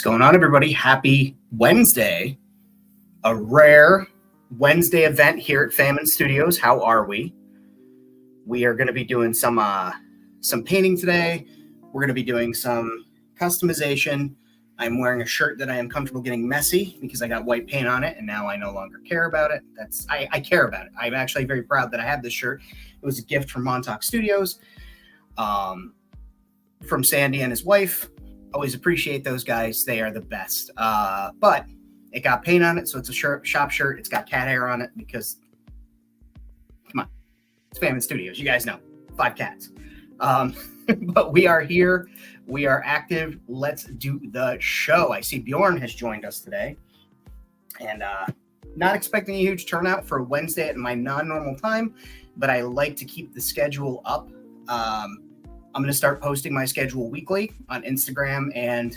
going on, everybody? Happy Wednesday. A rare Wednesday event here at Famine Studios. How are we? We are going to be doing some painting today. We're going to be doing some customization. I'm wearing a shirt that I am comfortable getting messy because I got white paint on it, and now I no longer care about it. I care about it. I'm actually very proud that I have this shirt. It was a gift from Montauk Studios, from Sandy and his wife. Always appreciate those guys. They are the best. But it got paint on it, so it's a shop shirt. It's got cat hair on it because, come on, it's Famine Studios. You guys know, 5 cats. But we are here. We are active. Let's do the show. I see Bjorn has joined us today. And not expecting a huge turnout for Wednesday at my non-normal time, but I like to keep the schedule up. I'm going to start posting my schedule weekly on Instagram and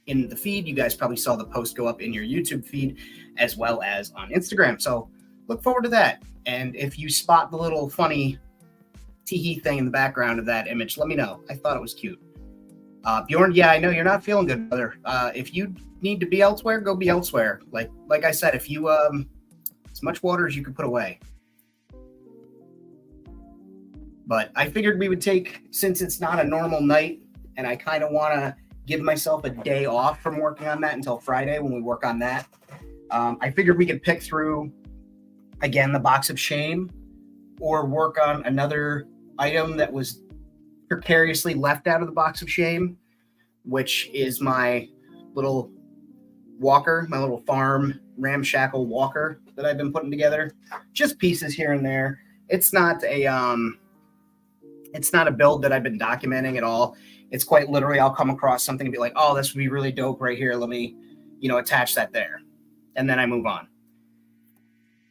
in the feed. You guys probably saw the post go up in your YouTube feed as well as on Instagram. So look forward to that. And if you spot the little funny teehee thing in the background of that image, let me know. I thought it was cute. Bjorn, yeah, I know you're not feeling good, brother. If you need to be elsewhere, go be elsewhere. Like I said, if you as much water as you can put away. But I figured we would take, since it's not a normal night, and I kind of want to give myself a day off from working on that until Friday when we work on that. I figured we could pick through, again, the box of shame, or work on another item that was precariously left out of the box of shame, which is my little walker, my little farm ramshackle walker that I've been putting together. Just pieces here and there. It's not a build that I've been documenting at all. It's quite literally, I'll come across something and be like, oh, this would be really dope right here. Let me, attach that there. And then I move on.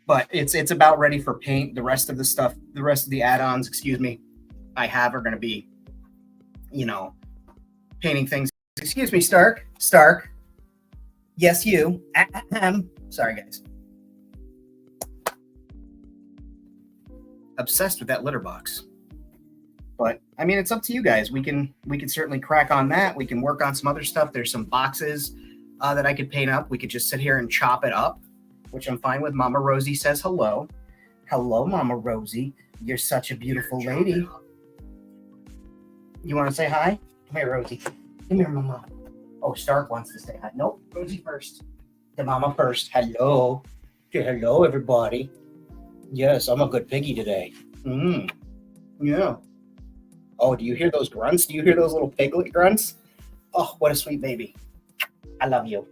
But it's about ready for paint. The rest of the stuff, the rest of the add-ons, I have are going to be, painting things. Excuse me, Stark. Yes, you. Sorry, guys. Obsessed with that litter box. But I mean, it's up to you guys. We can certainly crack on that. We can work on some other stuff. There's some boxes that I could paint up. We could just sit here and chop it up, which I'm fine with. Mama Rosie says hello. Hello, Mama Rosie. You're such a beautiful lady. You want to say hi? Come here, Rosie. Come here, Mama. Oh, Stark wants to say hi. Nope, Rosie first. The Mama first. Hello. Say hello, everybody. Yes, I'm a good piggy today. Yeah. Oh, do you hear those grunts? Do you hear those little piglet grunts? Oh, what a sweet baby. I love you.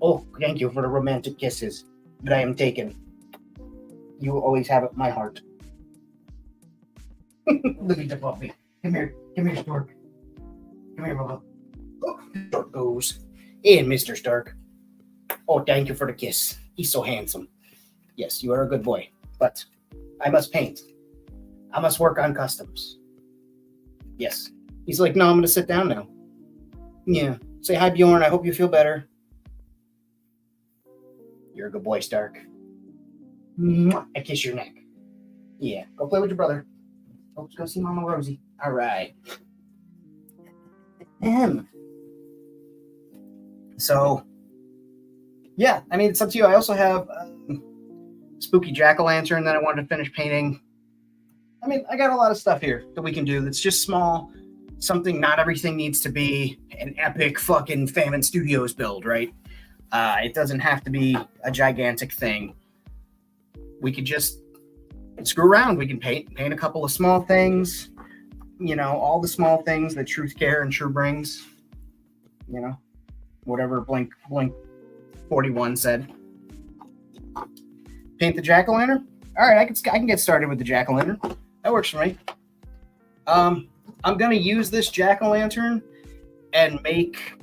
Oh, thank you for the romantic kisses that I am taking. You will always have my heart. Look at the puppy. Come here, Stark. Come here, Bubba. Oh, Stark goes. In, Mr. Stark. Oh, thank you for the kiss. He's so handsome. Yes, you are a good boy. But I must paint. I must work on customs. Yes. He's like, no, I'm going to sit down now. Yeah. Say hi, Bjorn. I hope you feel better. You're a good boy, Stark. I kiss your neck. Yeah. Go play with your brother. Let's go see Mama Rosie. All right. So, yeah. I mean, it's up to you. I also have spooky jack-o'-lantern that I wanted to finish painting. I mean, I got a lot of stuff here that we can do that's just small. Something, not everything needs to be an epic fucking Famine Studios build, right? It doesn't have to be a gigantic thing. We could just screw around. We can paint a couple of small things, all the small things that Truth Care and True brings, whatever Blink 41 said. Paint the jack-o'-lantern? All right, I can get started with the jack-o'-lantern. That works for me. I'm going to use this jack-o'-lantern and make,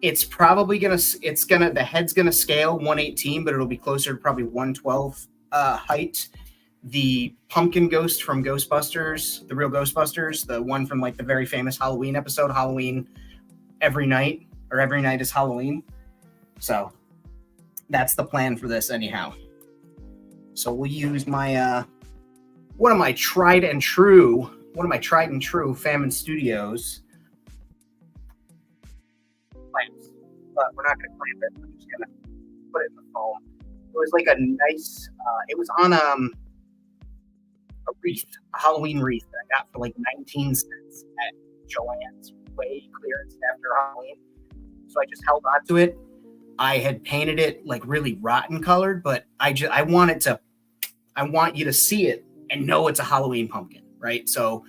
the head's going to scale 118, but it'll be closer to probably 112 height. The pumpkin ghost from Ghostbusters, the real Ghostbusters, the one from like the very famous Halloween episode, Halloween Every Night, or Every Night is Halloween. So that's the plan for this anyhow. So we'll use my, one of my tried and true Famine Studios but we're not going to clamp it. I'm just going to put it in the foam. It was like a nice, it was on a wreath, a Halloween wreath that I got for like 19 cents at Joann's, way clearance after Halloween. So I just held on to it. I had painted it like really rotten colored, but I want you to see it and know it's a Halloween pumpkin, right? So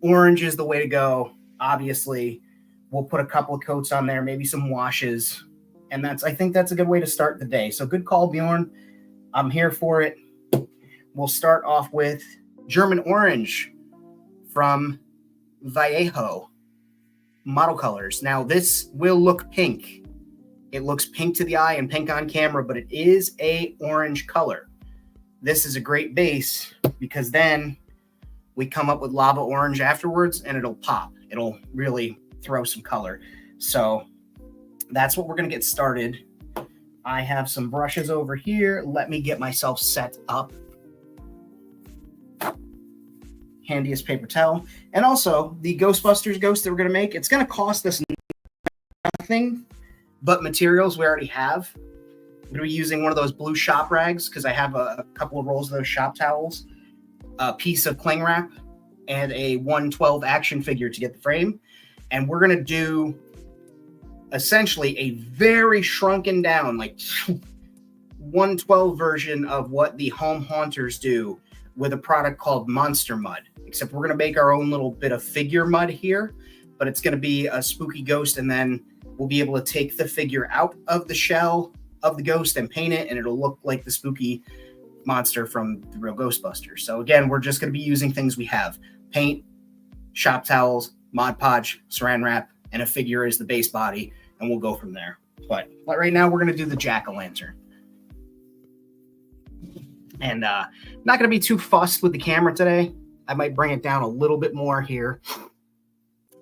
orange is the way to go. Obviously, we'll put a couple of coats on there, maybe some washes, and I think that's a good way to start the day. So good call, Bjorn. I'm here for it. We'll start off with German orange from Vallejo model colors. Now this will look pink. It looks pink to the eye and pink on camera, but it is a orange color. This is a great base because then we come up with lava orange afterwards and it'll pop. It'll really throw some color. So that's what we're going to get started. I have some brushes over here. Let me get myself set up. Handiest paper towel. And also the Ghostbusters ghost that we're going to make, it's going to cost us nothing but materials we already have. I'm going to be using one of those blue shop rags because I have a couple of rolls of those shop towels, a piece of cling wrap, and a 112 action figure to get the frame. And we're going to do essentially a very shrunken down, like 112 version of what the home haunters do with a product called Monster Mud. Except we're going to make our own little bit of figure mud here, but it's going to be a spooky ghost, and then we'll be able to take the figure out of the shell of the ghost and paint it, and it'll look like the spooky monster from the real Ghostbusters. So again, we're just going to be using things we have. Paint, shop towels, Mod Podge, saran wrap, and a figure as the base body, and we'll go from there. But right now, we're going to do the jack-o'-lantern. And not going to be too fussed with the camera today. I might bring it down a little bit more here,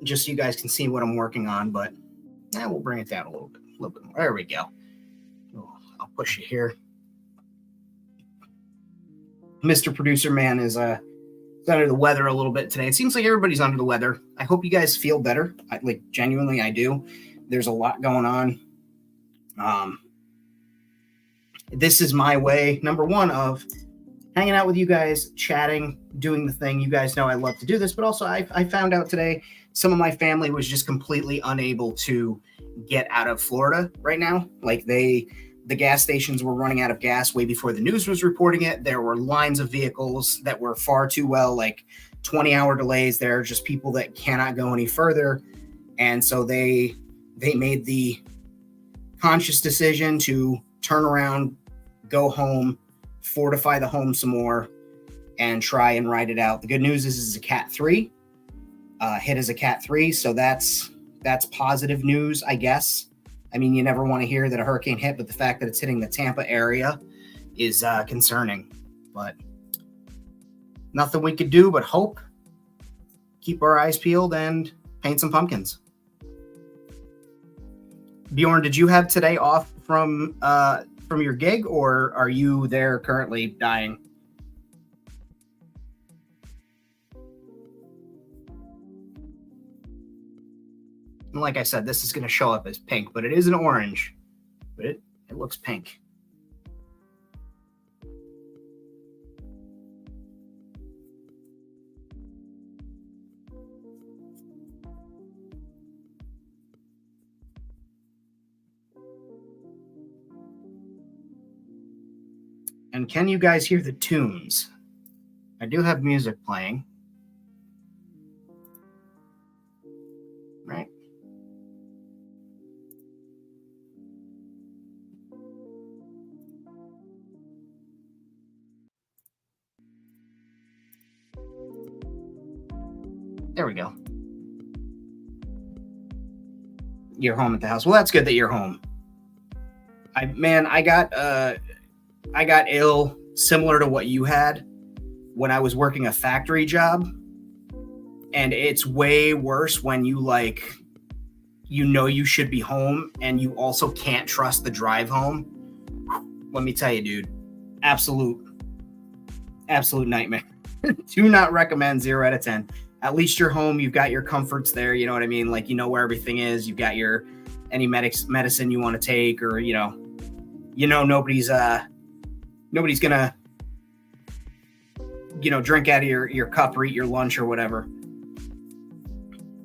just so you guys can see what I'm working on, but we'll bring it down a little bit more. There we go. I'll push it here. Mr. Producer Man is under the weather a little bit today. It seems like everybody's under the weather. I hope you guys feel better. Genuinely, I do. There's a lot going on. This is my way, number one, of hanging out with you guys, chatting, doing the thing. You guys know I love to do this, but also I found out today some of my family was just completely unable to get out of Florida right now. Like the gas stations were running out of gas way before the news was reporting it. There were lines of vehicles that were far too well, like 20-hour delays. There are just people that cannot go any further. And so they made the conscious decision to turn around, go home, fortify the home some more, and try and ride it out. The good news is it's a Cat 3. Hit as a Cat 3, so that's positive news, I guess. I mean, you never want to hear that a hurricane hit, but the fact that it's hitting the Tampa area is concerning. But nothing we could do but hope, keep our eyes peeled, and paint some pumpkins. Bjorn, did you have today off from your gig, or are you there currently dying? And like I said, this is going to show up as pink, but it is an orange. But it looks pink. And can you guys hear the tunes? I do have music playing. Right? There we go. You're home at the house. Well, that's good that you're home. I got ill similar to what you had when I was working a factory job. And it's way worse when you you should be home and you also can't trust the drive home. Let me tell you, dude, absolute nightmare. Do not recommend 0 out of 10. At least you're home. You've got your comforts there. You know what I mean? Like, you know where everything is. You've got any medicine you want to take, or nobody's gonna drink out of your cup or eat your lunch or whatever.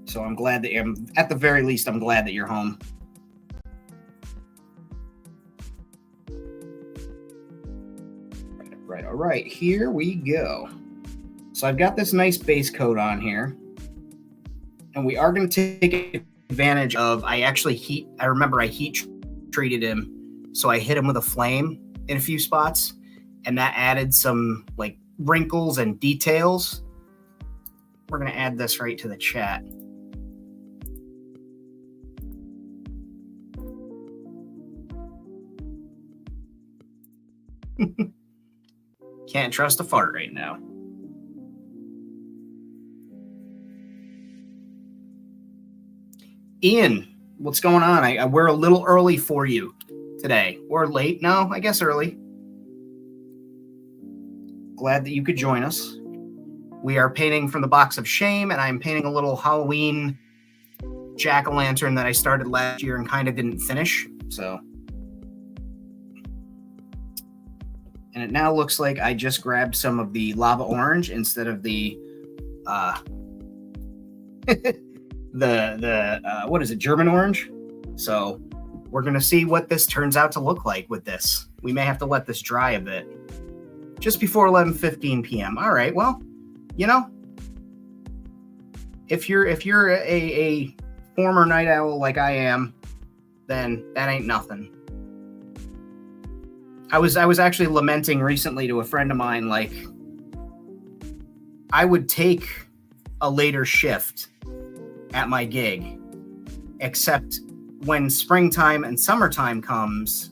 So I'm glad that at the very least, I'm glad that you're home. Right, all right, here we go. So I've got this nice base coat on here, and we are going to take advantage of, I remember I heat treated him, so I hit him with a flame in a few spots, and that added some like wrinkles and details. We're going to add this right to the chat. Can't trust a fart right now. Ian, what's going on? We're a little early for you today. Or late? No, I guess early. Glad that you could join us. We are painting from the Box of Shame, and I'm painting a little Halloween jack-o'-lantern that I started last year and kind of didn't finish. So, and it now looks like I just grabbed some of the lava orange instead of the what is it, German orange. So we're gonna see what this turns out to look like with this. We may have to let this dry a bit. Just before 11:15 p.m. All right, well, if you're a former night owl like I am, then that ain't nothing. I was actually lamenting recently to a friend of mine, like, I would take a later shift at my gig, except when springtime and summertime comes,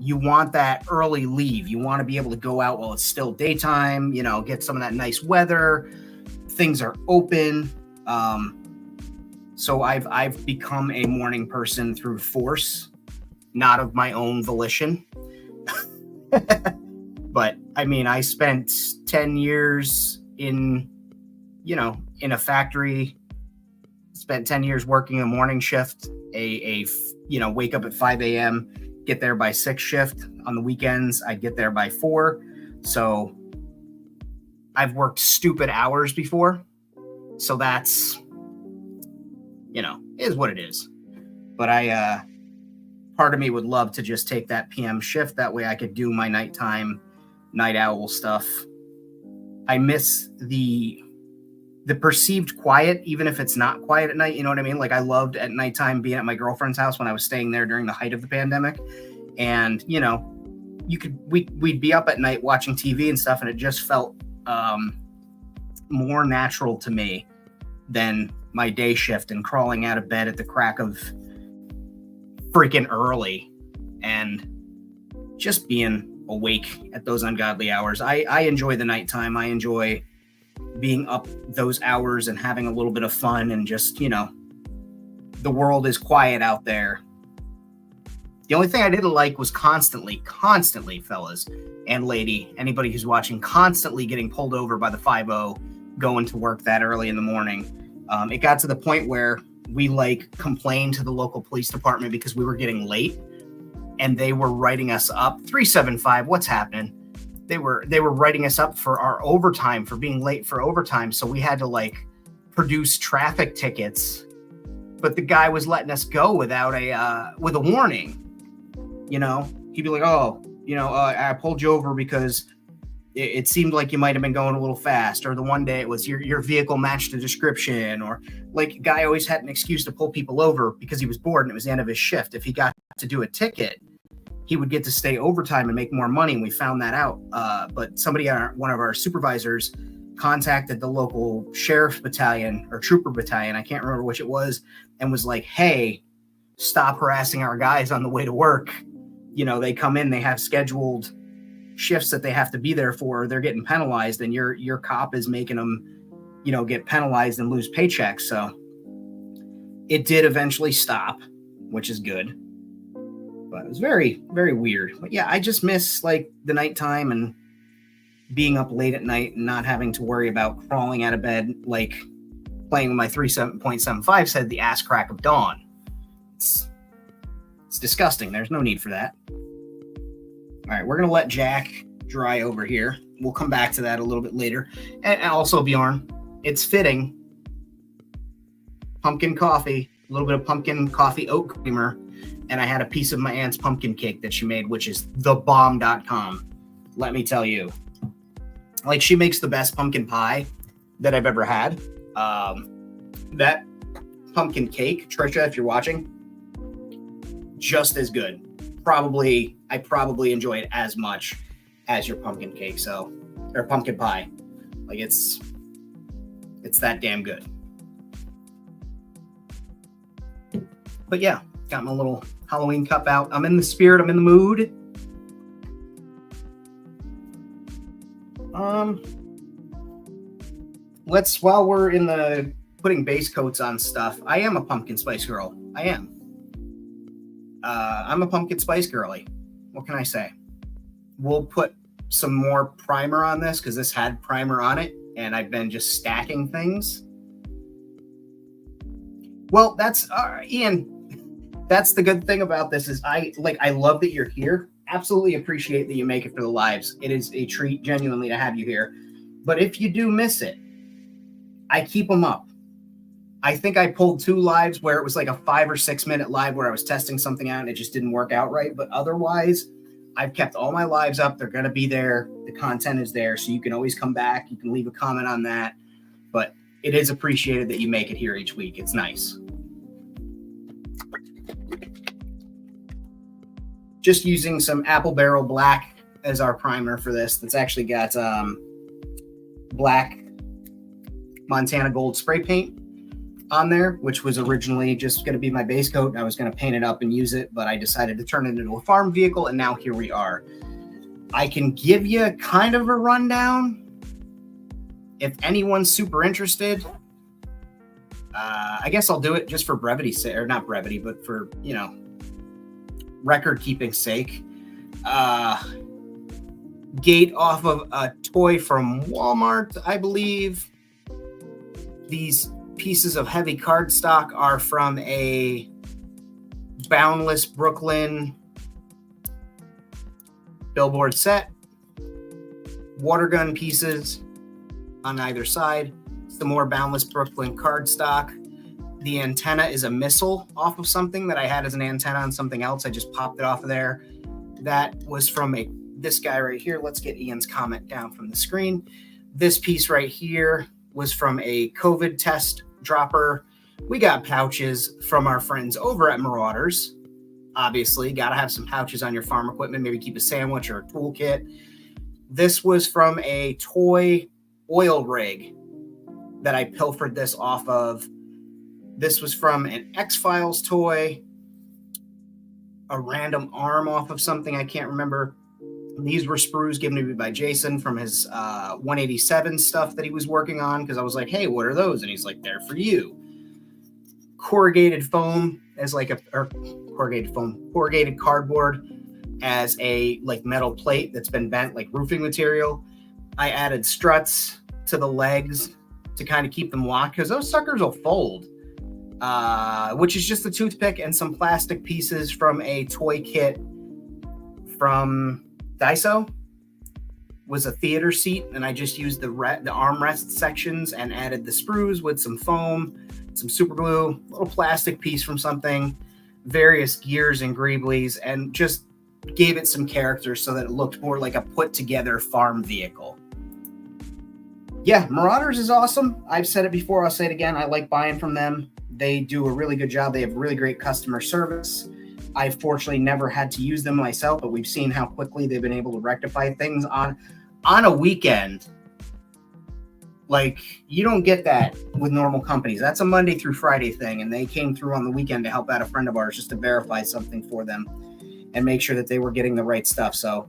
you want that early leave. You want to be able to go out while it's still daytime, get some of that nice weather. Things are open. So I've become a morning person through force, not of my own volition. But I mean, I spent 10 years in a factory, spent 10 years working a morning shift, wake up at 5 a.m., get there by 6 shift. On the weekends, I'd get there by 4. So I've worked stupid hours before. So that's, is what it is. But part of me would love to just take that PM shift. That way I could do my nighttime, night owl stuff. I miss the perceived quiet, even if it's not quiet at night. You know what I mean? Like, I loved at nighttime being at my girlfriend's house when I was staying there during the height of the pandemic. And, we'd be up at night watching TV and stuff, and it just felt more natural to me than my day shift and crawling out of bed at the crack of freaking early and just being awake at those ungodly hours. I enjoy the nighttime. I enjoy being up those hours and having a little bit of fun, and just, the world is quiet out there. The only thing I didn't like was constantly, fellas and lady, anybody who's watching, constantly getting pulled over by the 5-0 going to work that early in the morning. It got to the point where we complained to the local police department because we were getting late, and they were writing us up. 375, what's happening? They were writing us up for our overtime, for being late for overtime. So we had to produce traffic tickets, but the guy was letting us go without with a warning. He'd be like, I pulled you over because it seemed like you might have been going a little fast. Or the one day it was your vehicle matched the description. Or guy always had an excuse to pull people over because he was bored and it was the end of his shift. If he got to do a ticket, he would get to stay overtime and make more money. And we found that out. But one of our supervisors contacted the local sheriff battalion or trooper battalion, I can't remember which it was, and was like, hey, stop harassing our guys on the way to work. They come in, they have scheduled shifts that they have to be there for. They're getting penalized, and your cop is making them, get penalized and lose paychecks. So it did eventually stop, which is good. But it was very, very weird. But yeah, I just miss the nighttime and being up late at night and not having to worry about crawling out of bed, playing with my 3.75 said the ass crack of dawn. It's It's disgusting. There's no need for that. All right, we're going to let Jack dry over here. We'll come back to that a little bit later. And also, Bjorn, it's fitting. Pumpkin coffee, a little bit of pumpkin coffee oat creamer, and I had a piece of my aunt's pumpkin cake that she made, which is thebomb.com. Let me tell you. Like, she makes the best pumpkin pie that I've ever had. That pumpkin cake, Trisha, if you're watching, just as good. I probably enjoy it as much as your pumpkin cake, or pumpkin pie. Like, it's that damn good. But yeah, got my little Halloween cup out. I'm in the spirit. I'm in the mood. While we're in the putting base coats on stuff, I am a pumpkin spice girl. I am. I'm a pumpkin spice girly. What can I say? We'll put some more primer on this because this had primer on it, and I've been just stacking things. Well, that's Ian. That's the good thing about this is I love that you're here. Absolutely appreciate that you make it for the lives. It is a treat genuinely to have you here. But if you do miss it, I keep them up. I think I pulled 2 lives where it was like a 5 or 6 minute live where I was testing something out and it just didn't work out right. But otherwise, I've kept all my lives up. They're going to be there. The content is there. So you can always come back. You can leave a comment on that. But it is appreciated that you make it here each week. It's nice. Just using some Apple Barrel Black as our primer for this. That's actually got black Montana Gold spray paint on there, which was originally just going to be my base coat. I was going to paint it up and use it, but I decided to turn it into a farm vehicle, and now here we are. I can give you kind of a rundown if anyone's super interested. I guess I'll do it just for brevity's sake, or not brevity, but for, record keeping sake. Gate off of a toy from Walmart, I believe. These pieces of heavy cardstock are from a Boundless Brooklyn billboard set. Water gun pieces on either side. Some more Boundless Brooklyn cardstock. The antenna is a missile off of something that I had as an antenna on something else. I just popped it off of there. That was from this guy right here. Let's get Ian's comment down from the screen. This piece right here was from a COVID test dropper. We got pouches from our friends over at Marauders. Obviously, got to have some pouches on your farm equipment. Maybe keep a sandwich or a toolkit. This was from a toy oil rig that I pilfered this off of. This was from an X-Files toy, a random arm off of something I can't remember. These were sprues given to me by Jason from his 187 stuff that he was working on, because I was like, hey, what are those? And he's like, they're for you. Corrugated foam as corrugated cardboard as a metal plate that's been bent like roofing material. I added struts to the legs to kind of keep them locked because those suckers will fold. Which is just a toothpick and some plastic pieces from a toy kit from Daiso. Was a theater seat, and I just used the armrest sections and added the sprues with some foam, some super glue, a little plastic piece from something, various gears and greeblies, and just gave it some character so that it looked more like a put together farm vehicle. Yeah, Marauders is awesome. I've said it before, I'll say it again. I like buying from them. They do a really good job. They have really great customer service. I've fortunately never had to use them myself, but we've seen how quickly they've been able to rectify things on a weekend. Like, you don't get that with normal companies. That's a Monday through Friday thing, and they came through on the weekend to help out a friend of ours just to verify something for them and make sure that they were getting the right stuff. So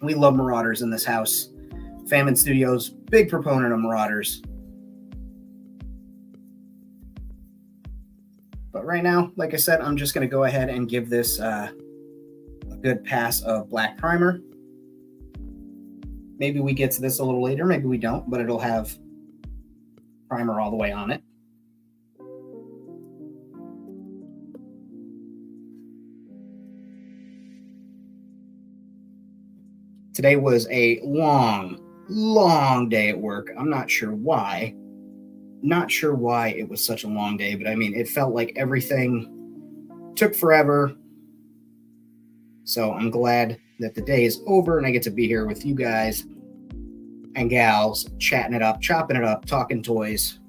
we love Marauders in this house. Famine Studios, big proponent of Marauders. But right now, like I said, I'm just going to go ahead and give this a good pass of black primer. Maybe we get to this a little later, maybe we don't, but it'll have primer all the way on it. Today was a long day at work. I'm not sure why. Not sure why it was such a long day, but I mean, it felt like everything took forever. So I'm glad that the day is over and I get to be here with you guys and gals, chatting it up, chopping it up, talking toys.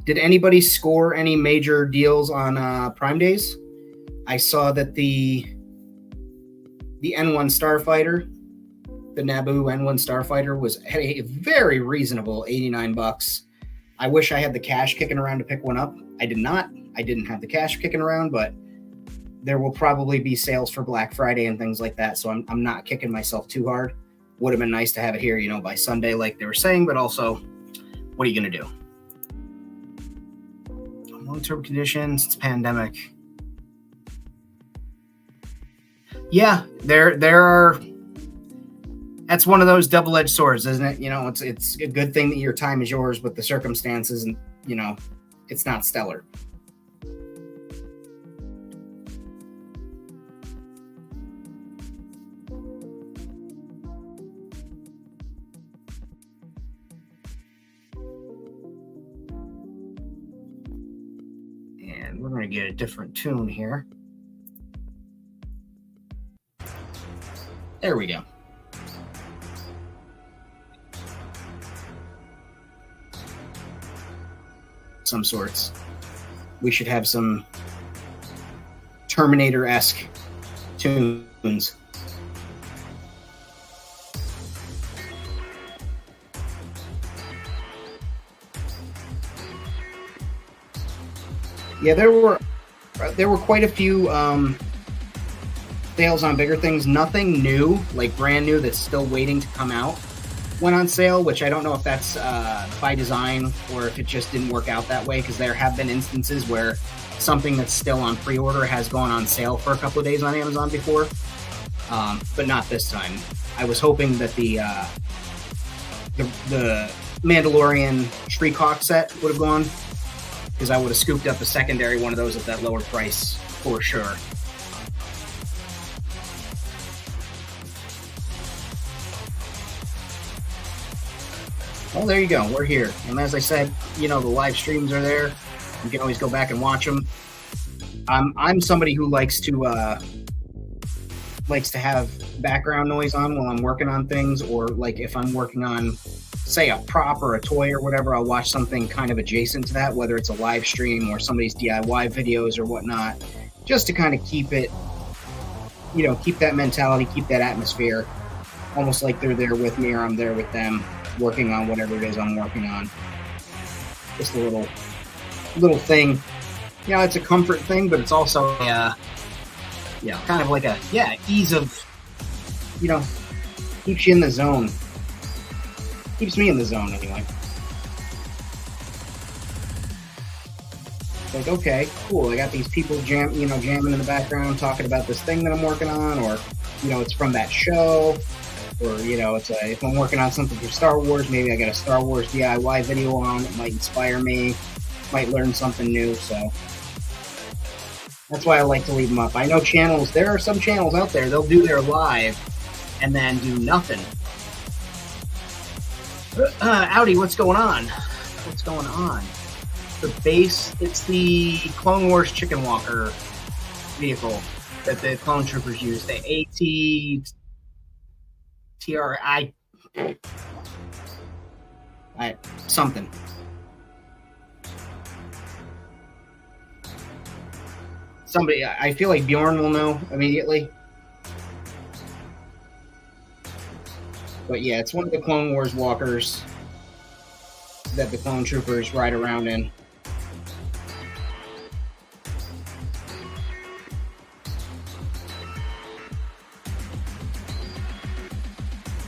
Did anybody score any major deals on Prime Days? I saw that the N1 Starfighter, the Naboo N1 Starfighter, was at a very reasonable $89. I wish I had the cash kicking around to pick one up. I did not. I didn't have the cash kicking around, but there will probably be sales for Black Friday and things like that, so I'm not kicking myself too hard. Would have been nice to have it here, by Sunday like they were saying, but also, what are you going to do? Long-term conditions, it's pandemic. Yeah, there are. That's one of those double-edged swords, isn't it? It's a good thing that your time is yours, but the circumstances, and it's not stellar. And we're going to get a different tune here. There we go. Some sorts. We should have some Terminator-esque tunes. Yeah, there were quite a few sales on bigger things. Nothing new, like brand new, that's still waiting to come out, went on sale, which I don't know if that's by design or if it just didn't work out that way, because there have been instances where something that's still on pre-order has gone on sale for a couple of days on Amazon before, but not this time. I was hoping that the Mandalorian Shriek set would have gone, because I would have scooped up a secondary one of those at that lower price for sure. Well, there you go. We're here. And as I said, the live streams are there. You can always go back and watch them. I'm somebody who likes to have background noise on while I'm working on things, or like if I'm working on, say, a prop or a toy or whatever, I'll watch something kind of adjacent to that, whether it's a live stream or somebody's DIY videos or whatnot, just to kind of keep it, keep that mentality, keep that atmosphere, almost like they're there with me or I'm there with them, working on whatever it is I'm working on. Just a little thing. It's a comfort thing, but it's also kind of like ease of, keeps you in the zone. Keeps me in the zone anyway. Like, okay, cool. I got these people jamming in the background, talking about this thing that I'm working on, or it's from that show, or it's if I'm working on something for Star Wars, maybe I got a Star Wars DIY video on. It might inspire me, might learn something new. So that's why I like to leave them up. I know channels. There are some channels out there. They'll do their live and then do nothing. Audi, what's going on? What's going on? The base, it's the Clone Wars Chicken Walker vehicle that the clone troopers use. The ATTRI something. Somebody, I feel like Bjorn will know immediately. But yeah, it's one of the Clone Wars walkers that the clone troopers ride around in.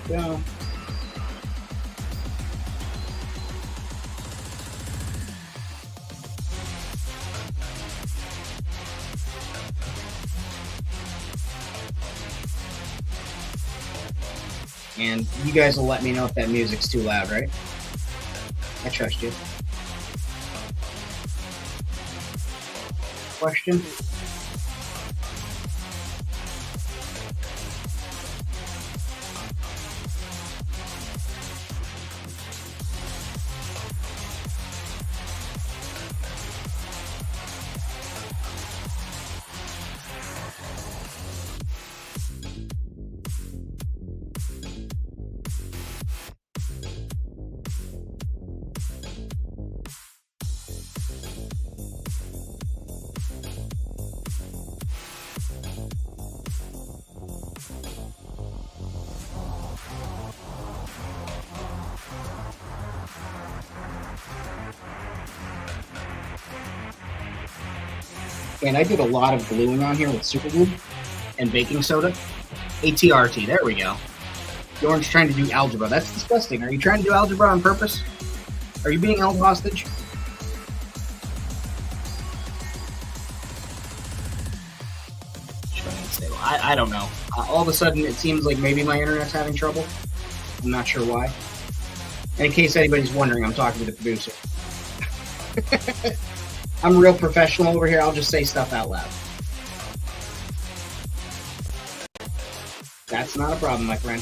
So, and you guys will let me know if that music's too loud, right? I trust you. Question? And I did a lot of gluing on here with super glue and baking soda. ATRT, there we go. Jordan's trying to do algebra. That's disgusting. Are you trying to do algebra on purpose? Are you being held hostage? I don't know. All of a sudden, it seems like maybe my internet's having trouble. I'm not sure why. And in case anybody's wondering, I'm talking to the producer. I'm real professional over here. I'll just say stuff out loud. That's not a problem, my friend.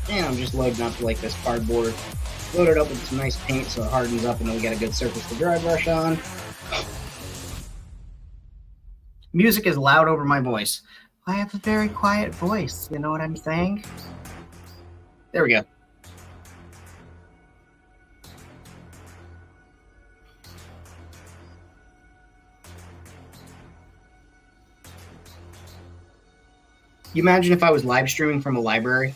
And I'm just loading up like this cardboard. Load it up with some nice paint so it hardens up and then we get a good surface to dry brush on. Music is loud over my voice. I have a very quiet voice, you know what I'm saying? There we go. You imagine if I was live streaming from a library?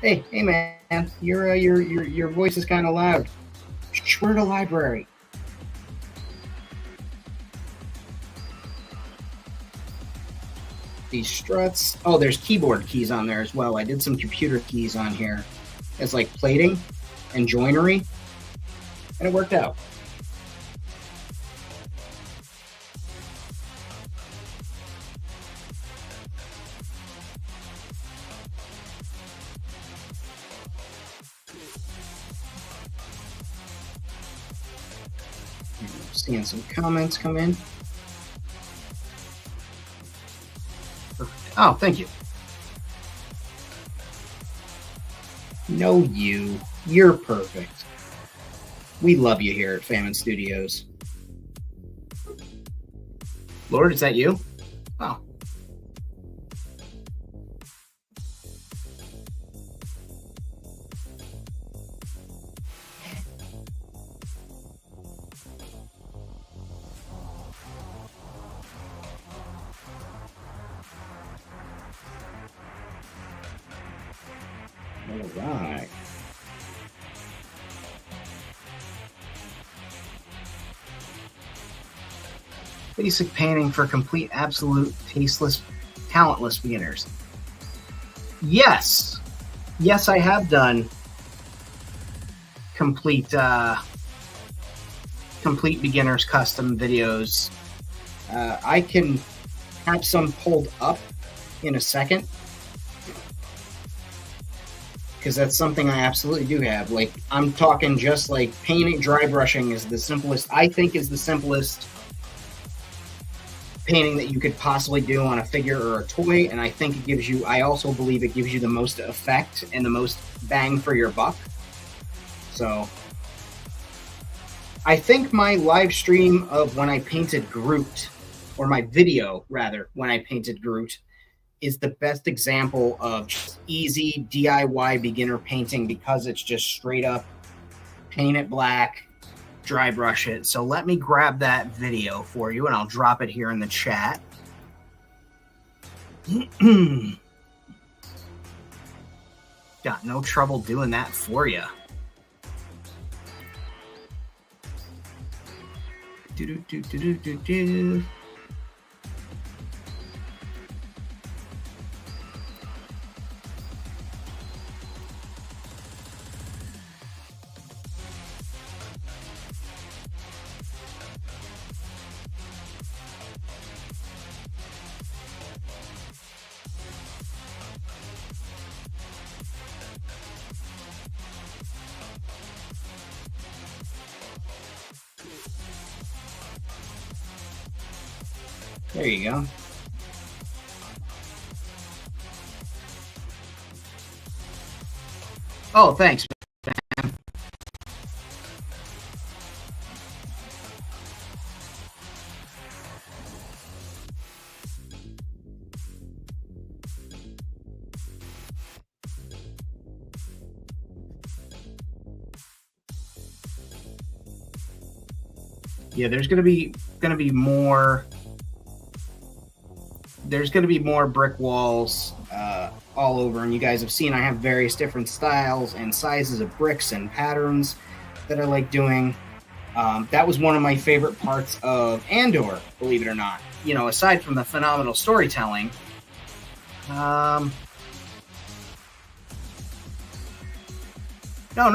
hey man, your voice is kind of loud. Shh, we're in a library. These struts. Oh, there's keyboard keys on there as well. I did some computer keys on here. It's like plating and joinery, and it worked out. Seeing some comments come in. Oh, thank you. No, you're perfect. We love you here at Famine Studios. Lord, is that you? Oh. All right. Basic painting for complete, absolute, tasteless, talentless beginners. Yes. Yes, I have done complete beginners custom videos. I can have some pulled up in a second, because that's something I absolutely do have. Like, I'm talking just like painting, dry brushing is the simplest, I think is the simplest painting that you could possibly do on a figure or a toy, and I think it gives you, I also believe it gives you the most effect and the most bang for your buck. So I think my live stream of when I painted Groot, or my video rather, when I painted Groot, is the best example of just easy DIY beginner painting, because it's just straight up paint it black, dry brush it. So let me grab that video for you and I'll drop it here in the chat. Got no trouble doing that for you. Do. There you go. Oh, thanks, man. Yeah, there's gonna be more there's going to be more brick walls all over, and you guys have seen I have various different styles and sizes of bricks and patterns that I like doing. That was one of my favorite parts of Andor, believe it or not. You know, aside from the phenomenal storytelling, no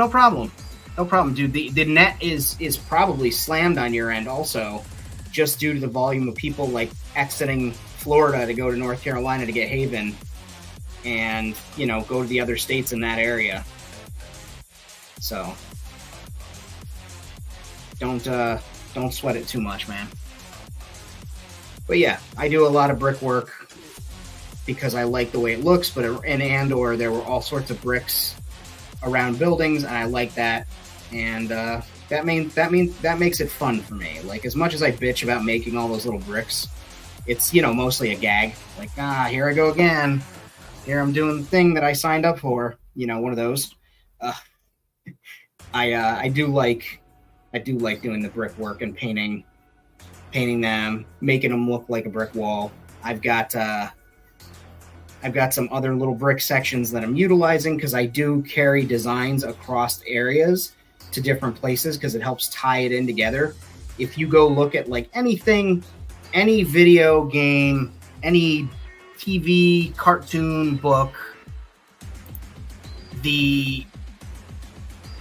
problem. No problem, dude. The net is probably slammed on your end also, just due to the volume of people like exiting Florida to go to North Carolina to get Haven and, you know, go to the other states in that area. So don't sweat it too much, man. But yeah, I do a lot of brickwork because I like the way it looks, but in Andor there were all sorts of bricks around buildings, and I like that. And that makes it fun for me. Like, as much as I bitch about making all those little bricks, it's, you know, mostly a gag. Like, here I go again. Here I'm doing the thing that I signed up for. You know, one of those. I do like doing the brickwork and painting them, making them look like a brick wall. I've got some other little brick sections that I'm utilizing because I do carry designs across areas to different places because it helps tie it in together. If you go look at like anything, any video game, any TV, cartoon, book,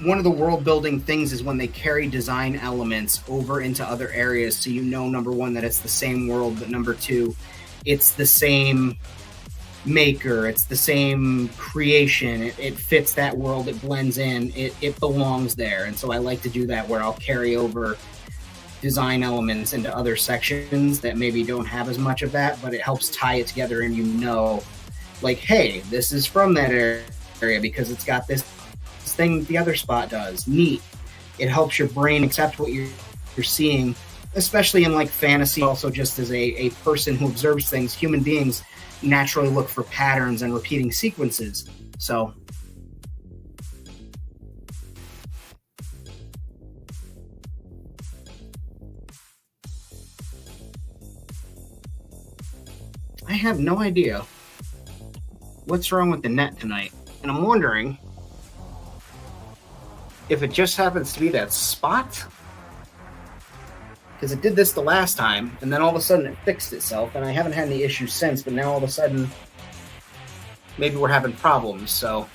one of the world building things is when they carry design elements over into other areas, so you know, number one, that it's the same world, but number two, it's the same maker, it's the same creation, it fits that world, it blends in, it belongs there. And so I like to do that, where I'll carry over design elements into other sections that maybe don't have as much of that, but it helps tie it together, and you know, like, hey, this is from that area because it's got this thing the other spot does. Neat. It helps your brain accept what you're seeing, especially in like fantasy. Also, just as a person who observes things, human beings naturally look for patterns and repeating sequences. So I have no idea what's wrong with the net tonight, and I'm wondering if it just happens to be that spot, because it did this the last time, and then all of a sudden it fixed itself, and I haven't had any issues since, but now all of a sudden maybe we're having problems. So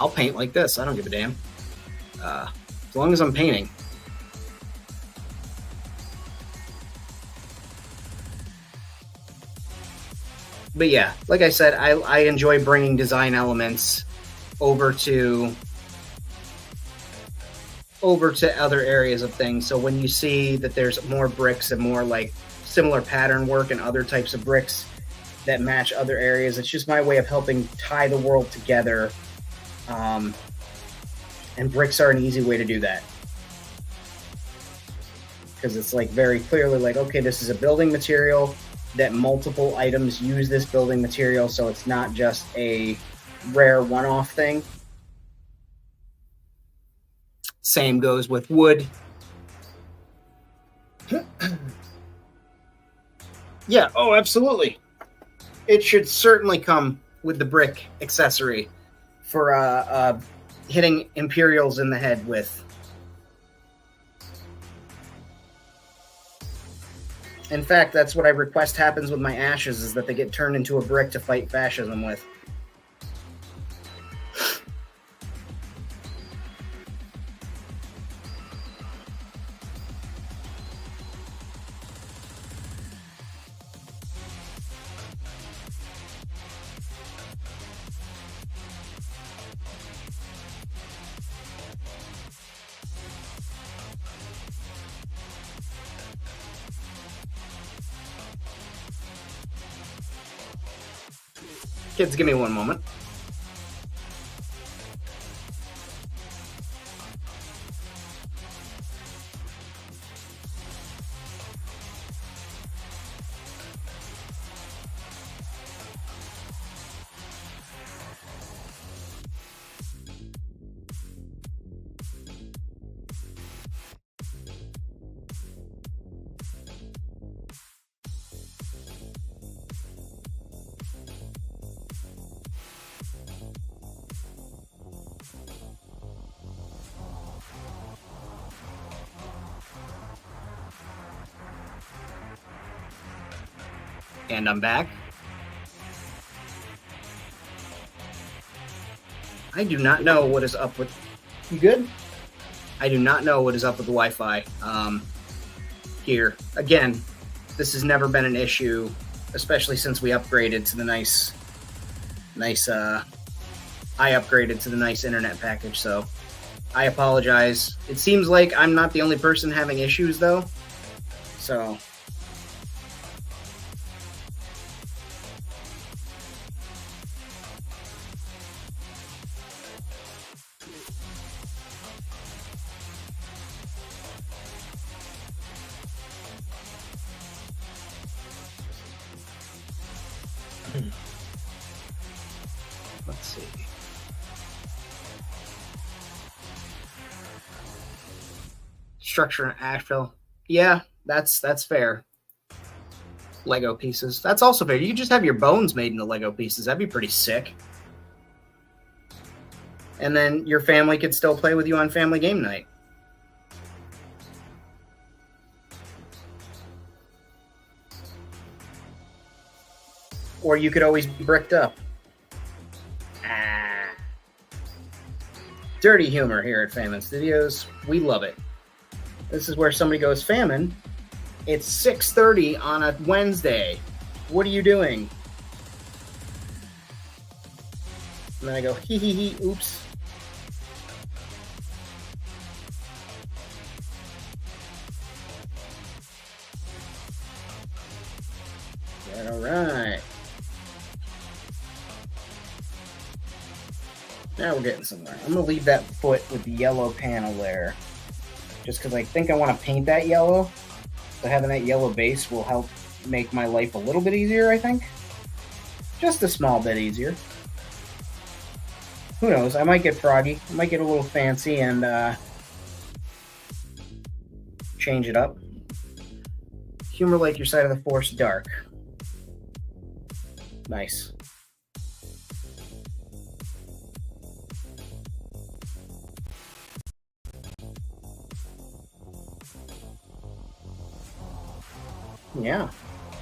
I'll paint like this. I don't give a damn. As long as I'm painting. But yeah, like I said, I enjoy bringing design elements over to other areas of things. So when you see that there's more bricks and more like similar pattern work and other types of bricks that match other areas, it's just my way of helping tie the world together. And bricks are an easy way to do that, because it's like very clearly like, okay, this is a building material that multiple items use this building material, so it's not just a rare one-off thing. Same goes with wood. Yeah, oh, absolutely. It should certainly come with the brick accessory for hitting Imperials in the head with. In fact, that's what I request happens with my ashes, is that they get turned into a brick to fight fascism with. Kids, give me one moment. And I'm back. I do not know what is up with... You good? I do not know what is up with the Wi-Fi here. Again, this has never been an issue, especially since we upgraded to the nice I upgraded to the nice internet package, so I apologize. It seems like I'm not the only person having issues, though, so... Let's see. Structure in Asheville. Yeah, that's fair. Lego pieces. That's also fair. You could just have your bones made into Lego pieces. That'd be pretty sick. And then your family could still play with you on family game night. Or you could always be bricked up. Dirty humor here at Famine Studios. We love it. This is where somebody goes, Famine, it's 6:30 on a Wednesday. What are you doing? And then I go, hee hee hee, oops. All right. Now we're getting somewhere. I'm going to leave that foot with the yellow panel there. Just because I think I want to paint that yellow. So having that yellow base will help make my life a little bit easier, I think. Just a small bit easier. Who knows? I might get froggy. I might get a little fancy and change it up. Humor like your side of the Force dark. Nice. Yeah.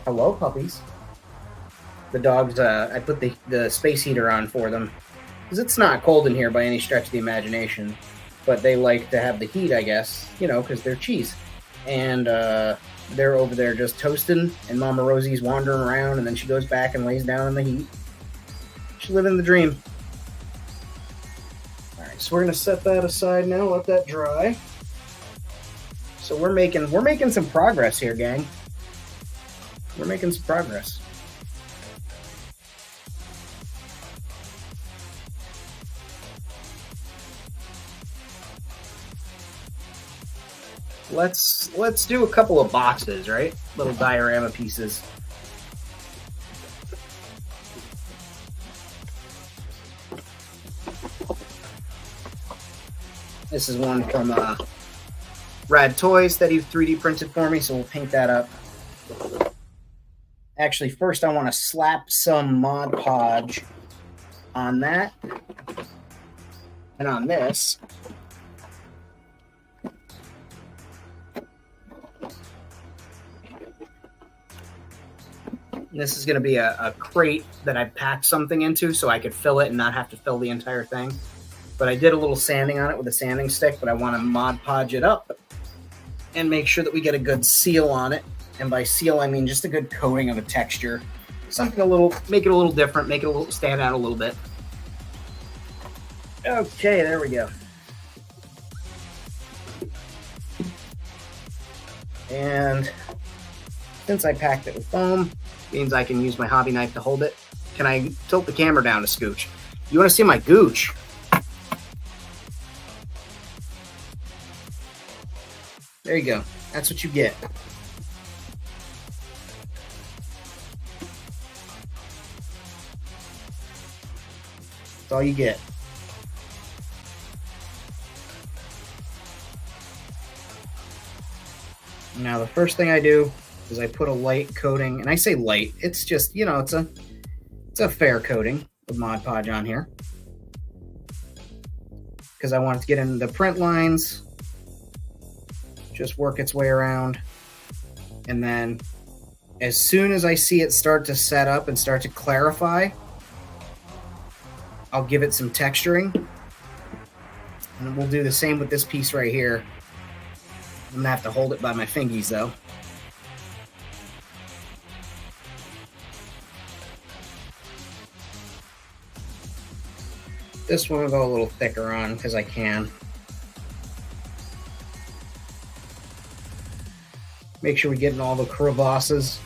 Hello, puppies. The dogs, I put the space heater on for them. Because it's not cold in here by any stretch of the imagination. But they like to have the heat, I guess. You know, because they're cheese. And they're over there just toasting. And Mama Rosie's wandering around. And then she goes back and lays down in the heat. She's living the dream. Alright, so we're going to set that aside now. Let that dry. So we're making some progress here, gang. We're making some progress. Let's do a couple of boxes, right? Little diorama pieces. This is one from Rad Toys that he 3D printed for me, so we'll paint that up. Actually, first I want to slap some Mod Podge on that and on this. And this is going to be a crate that I packed something into so I could fill it and not have to fill the entire thing. But I did a little sanding on it with a sanding stick, but I want to Mod Podge it up and make sure that we get a good seal on it. And by seal, I mean just a good coating of a texture. Something make it a little different, make it stand out a little bit. Okay, there we go. And since I packed it with foam, means I can use my hobby knife to hold it. Can I tilt the camera down to scooch? You want to see my gooch? There you go. That's what you get. That's all you get. Now the first thing I do is I put a light coating, and I say light, it's just, you know, it's a fair coating of Mod Podge on here. Because I want it to get in the print lines, just work its way around, and then As soon as I see it start to set up and start to clarify, I'll give it some texturing. And we'll do the same with this piece right here. I'm going to have to hold it by my fingies, though. This one will go a little thicker on because I can. Make sure we get in all the crevasses.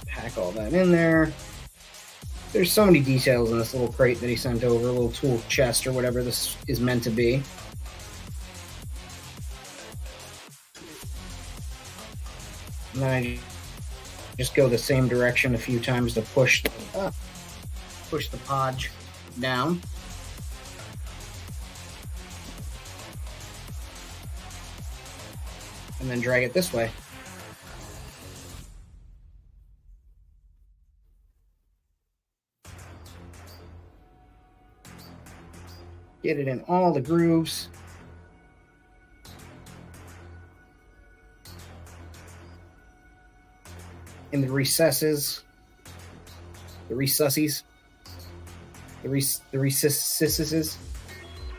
Pack all that in there. There's so many details in this little crate that he sent over, a little tool chest or whatever this is meant to be. And then I just go the same direction a few times to push the podge down. And then drag it this way. Get it in all the grooves. In the recesses. The recesses. The recesses.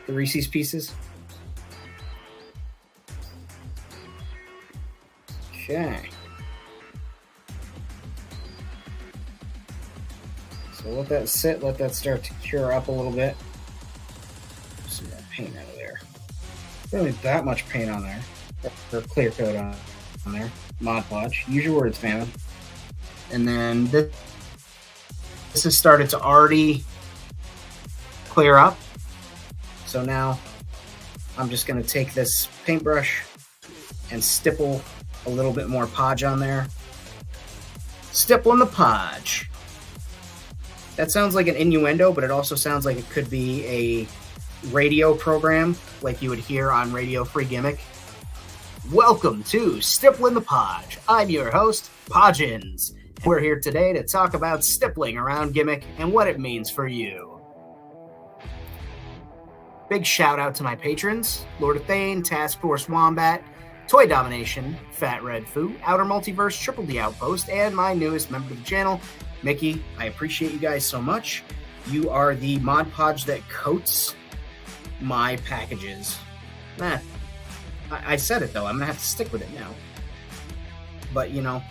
The Reese's pieces. Okay. So let that sit, let that start to cure up a little bit. Some more paint out of there. Really that much paint on there. Or clear coat on there. Mod Podge. Use your words, fam. And then this has started to already clear up. So now I'm just going to take this paintbrush and stipple a little bit more podge on there. Stippling the podge. That sounds like an innuendo, but it also sounds like it could be a radio program like you would hear on Radio Free Gimmick. Welcome to Stippling the Podge. I'm your host, Podgins. We're here today to talk about stippling around Gimmick and what it means for you. Big shout out to my patrons, Lord of Thane, Task Force Wombat, Toy Domination, Fat Red Foo, Outer Multiverse, Triple D Outpost, and my newest member of the channel, Mickey. I appreciate you guys so much. You are the Mod Podge that coats my packages. I said it though, I'm gonna have to stick with it now. But you know,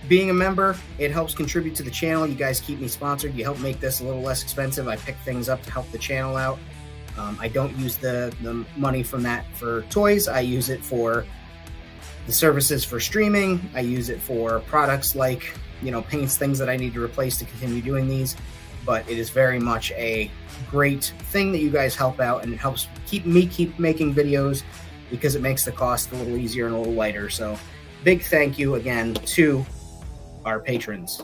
being a member, it helps contribute to the channel. You guys keep me sponsored. You help make this a little less expensive. I pick things up to help the channel out. I don't use the money from that for toys. I use it for the services for streaming. I use it for products like, you know, paints, things that I need to replace to continue doing these. But it is very much a great thing that you guys help out, and it helps keep making videos because it makes the cost a little easier and a little lighter. So big thank you again to our patrons.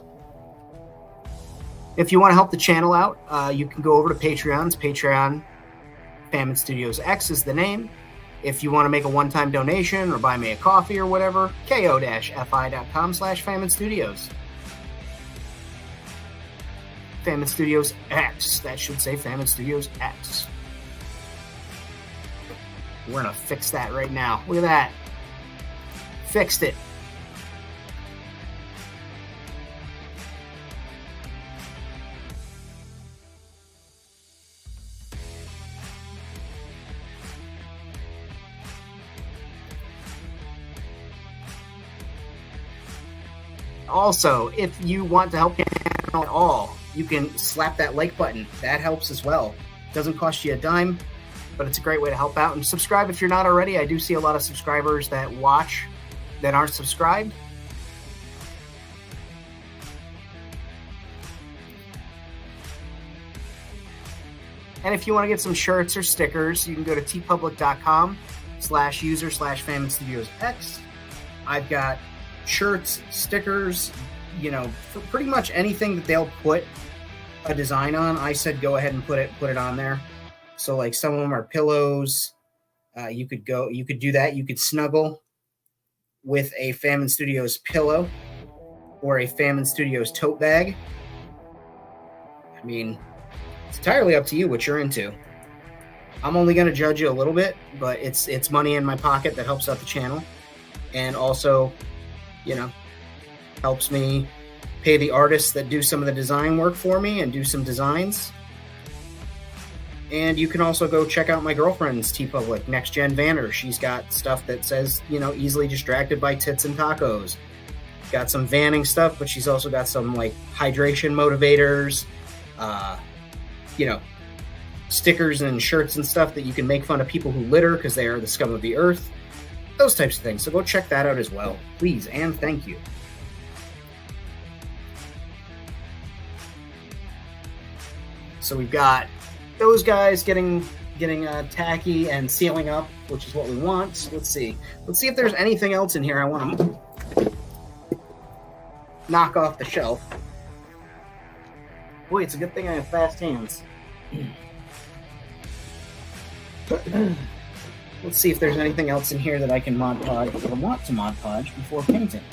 If you want to help the channel out, you can go over to Patreon. It's Patreon. Famine Studios X is the name. If you want to make a one-time donation or buy me a coffee or whatever, ko-fi.com/Famine Studios. Famine Studios X. That should say Famine Studios X. We're going to fix that right now. Look at that. Fixed it. Also, if you want to help the channel at all, you can slap that like button. That helps as well. Doesn't cost you a dime, but it's a great way to help out. And subscribe if you're not already. I do see a lot of subscribers that watch that aren't subscribed. And if you want to get some shirts or stickers, you can go to tpublic.com/user/Famine Studios X. I've got shirts, stickers, you know, for pretty much anything that they'll put a design on. I said go ahead and put it on there. So like some of them are pillows. You could do that. You could snuggle with a Famine Studios pillow or a Famine Studios tote bag. I mean, it's entirely up to you what you're into. I'm only going to judge you a little bit, but it's money in my pocket that helps out the channel, and also, you know, helps me pay the artists that do some of the design work for me and do some designs. And you can also go check out my girlfriend's TeePublic, Next Gen Vanner. She's got stuff that says, you know, easily distracted by tits and tacos. Got some vanning stuff, but she's also got some like hydration motivators, you know, stickers and shirts and stuff that you can make fun of people who litter because they are the scum of the earth. Those types of things. So go check that out as well, please, and thank you. So we've got those guys getting tacky and sealing up, which is what we want. So let's see if there's anything else in here I want to knock off the shelf. Boy, it's a good thing I have fast hands. Let's see if there's anything else in here that I can Mod Podge or want to Mod Podge before painting.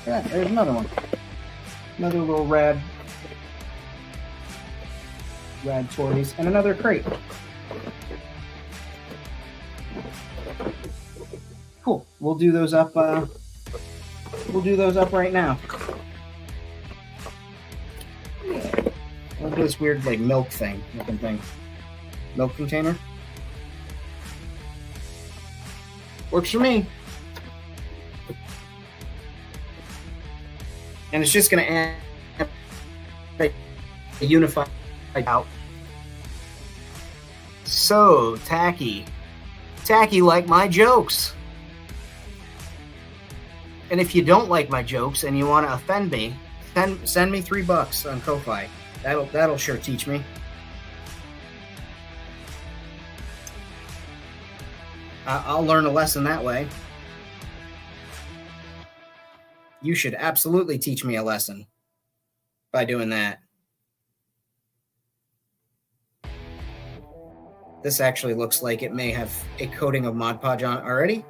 Yeah, there's another one. Another little rad toys, and another crate. Cool. We'll do those up. We'll do those up right now. Look at this weird like milk thing, looking thing. Milk container. Works for me. And it's just going to add a unified out. So tacky. Tacky like my jokes. And if you don't like my jokes and you want to offend me, send me $3 on Ko-Fi. That'll sure teach me. I'll learn a lesson that way. You should absolutely teach me a lesson by doing that. This actually looks like it may have a coating of Mod Podge on it already,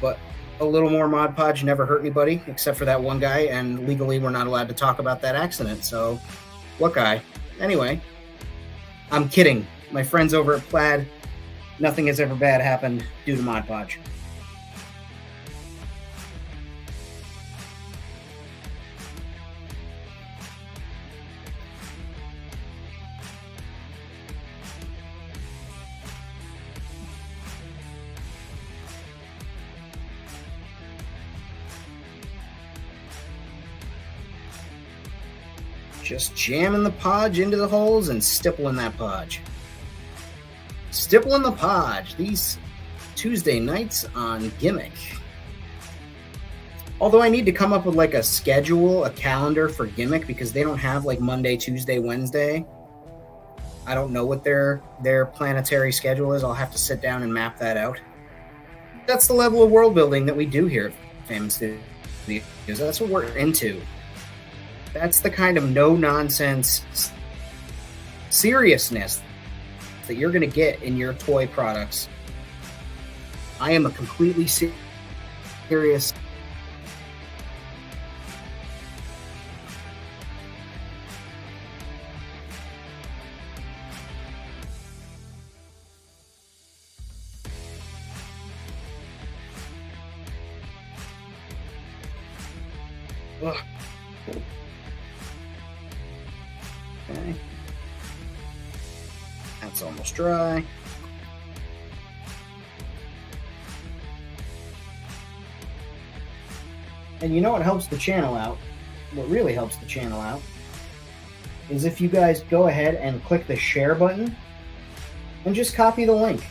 but a little more Mod Podge never hurt anybody except for that one guy, and legally we're not allowed to talk about that accident, so what guy? Anyway, I'm kidding. My friends over at Plaid, nothing has ever bad happened due to Mod Podge. Just jamming the podge into the holes and stippling that podge. Stippling the podge these Tuesday nights on Gimmick. Although I need to come up with like a schedule, a calendar for Gimmick, because they don't have like Monday, Tuesday, Wednesday. I don't know what their planetary schedule is. I'll have to sit down and map that out. That's the level of world building that we do here at Famous Studios. That's what we're into. That's the kind of no-nonsense seriousness that you're going to get in your toy products. I am a completely serious... Ugh. Okay. That's almost dry. And you know what helps the channel out? What really helps the channel out is if you guys go ahead and click the share button and just copy the link.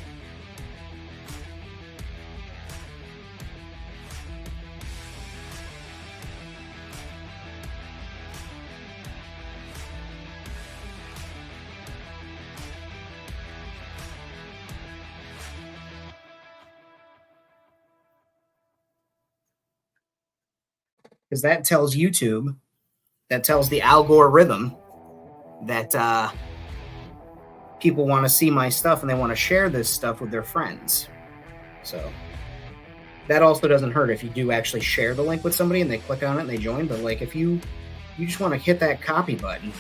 Because that tells YouTube, that tells the algorithm that people want to see my stuff and they want to share this stuff with their friends. So that also doesn't hurt if you do actually share the link with somebody and they click on it and they join. But like if you just want to hit that copy button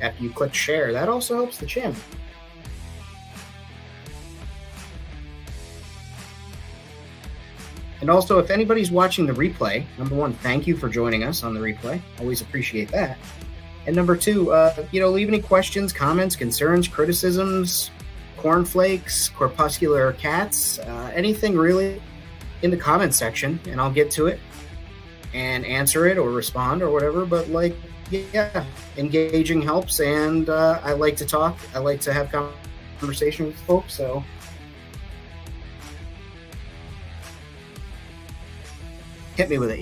after you click share. That also helps the channel. And also, if anybody's watching the replay, number one, thank you for joining us on the replay. Always appreciate that. And number two, leave any questions, comments, concerns, criticisms, cornflakes, corpuscular cats, anything really in the comment section, and I'll get to it and answer it or respond or whatever. But yeah, engaging helps, and I like to talk. I like to have conversation with folks, so hit me with it,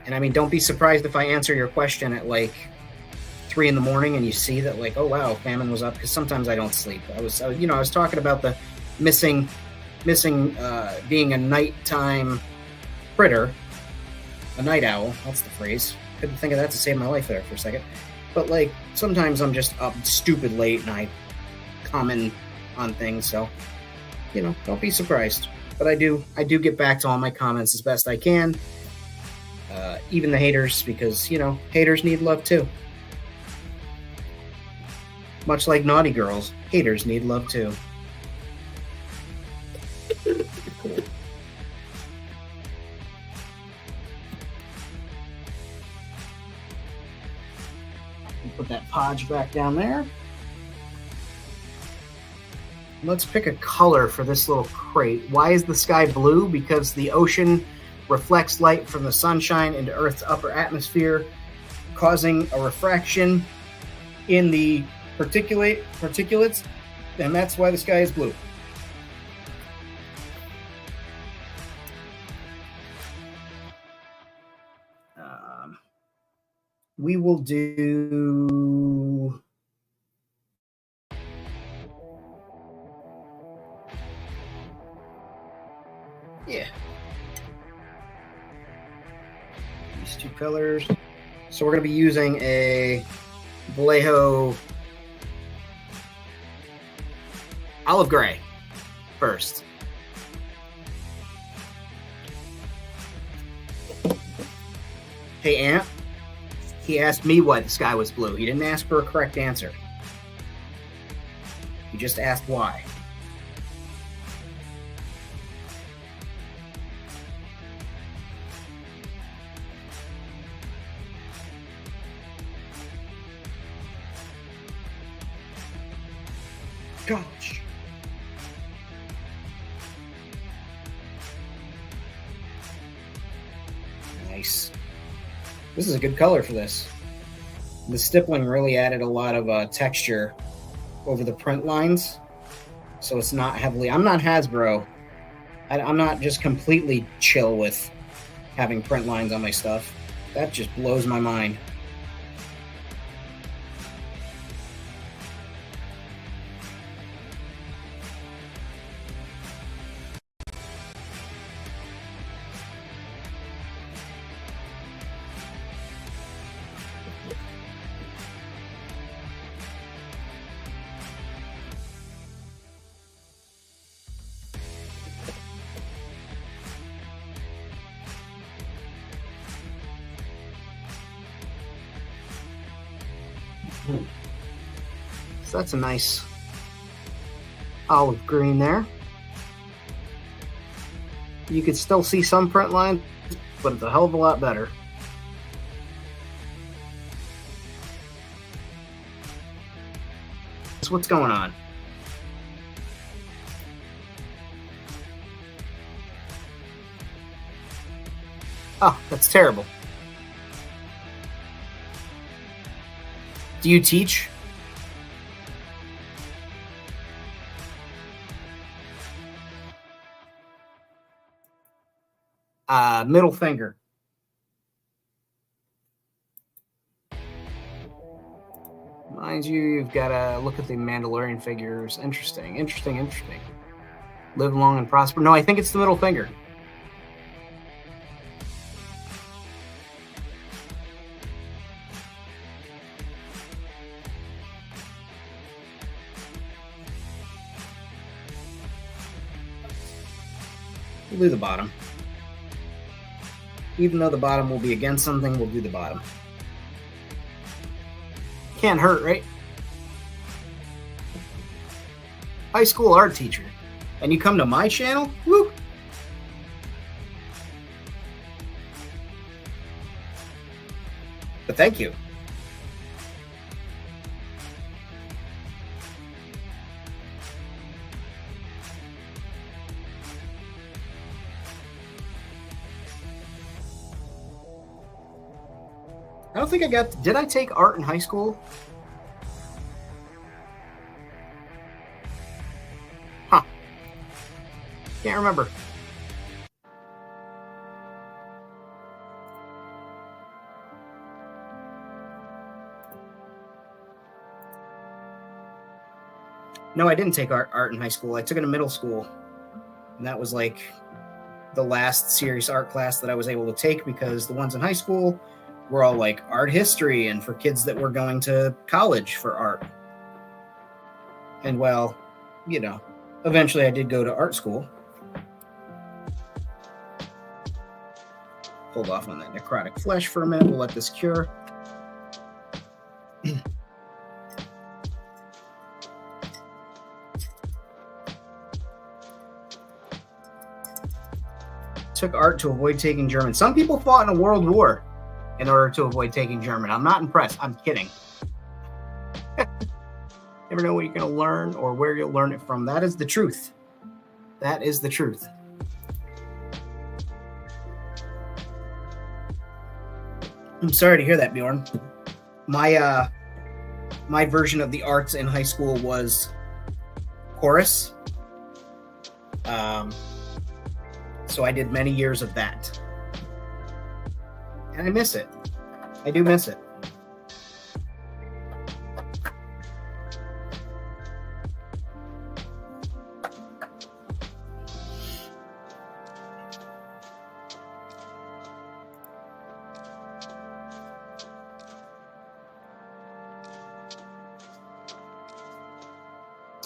And I mean, don't be surprised if I answer your question at 3 a.m. and you see that oh wow, famine was up, because sometimes I don't sleep. I was talking about the missing being a nighttime critter, a night owl. That's the phrase. Couldn't think of that to save my life there for a second. But sometimes I'm just up stupid late and I comment on things, so don't be surprised. But I do get back to all my comments as best I can. Even the haters, because haters need love too. Much like naughty girls, haters need love too. Put that podge back down there. Let's pick a color for this little crate. Why is the sky blue? Because the ocean reflects light from the sunshine into Earth's upper atmosphere, causing a refraction in the particulates, and that's why the sky is blue. We will do... Yeah. These two colors. So we're going to be using a Vallejo olive gray first. Hey, Ant. He asked me why the sky was blue. He didn't ask for a correct answer. He just asked why. Gosh. Nice. This is a good color for this. The stippling really added a lot of texture over the print lines, so it's not heavily... I'm not Hasbro. I'm not just completely chill with having print lines on my stuff. That just blows my mind. So that's a nice olive green there. You could still see some print lines, but it's a hell of a lot better. So what's going on? Oh, that's terrible. Do you teach? Middle finger. Mind you, you've got to look at the Mandalorian figures. Interesting. Live long and prosper. No, I think it's the middle finger. We'll do the bottom. Even though the bottom will be against something, we'll do the bottom. Can't hurt, right? High school art teacher. And you come to my channel? Woo! But thank you. I don't think I got... Did I take art in high school? Huh. Can't remember. No, I didn't take art in high school. I took it in middle school. And that was like the last serious art class that I was able to take, because the ones in high school were all like art history and for kids that were going to college for art. And well, you know, eventually I did go to art school. Hold off on that necrotic flesh for a minute. We'll let this cure. Took art to avoid taking German. Some people fought in a world war in order to avoid taking German. I'm not impressed. I'm kidding. Never know what you're going to learn or where you'll learn it from. That is the truth. That is the truth. I'm sorry to hear that, Bjorn. My version of the arts in high school was chorus. So I did many years of that. And I miss it. I do miss it.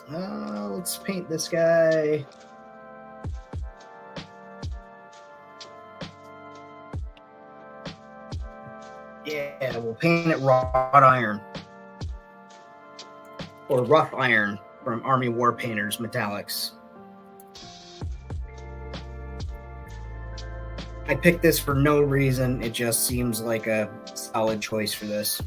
Let's paint this guy. Yeah, we'll paint it wrought iron. Or rough iron from Army War Painters Metallics. I picked this for no reason. It just seems like a solid choice for this.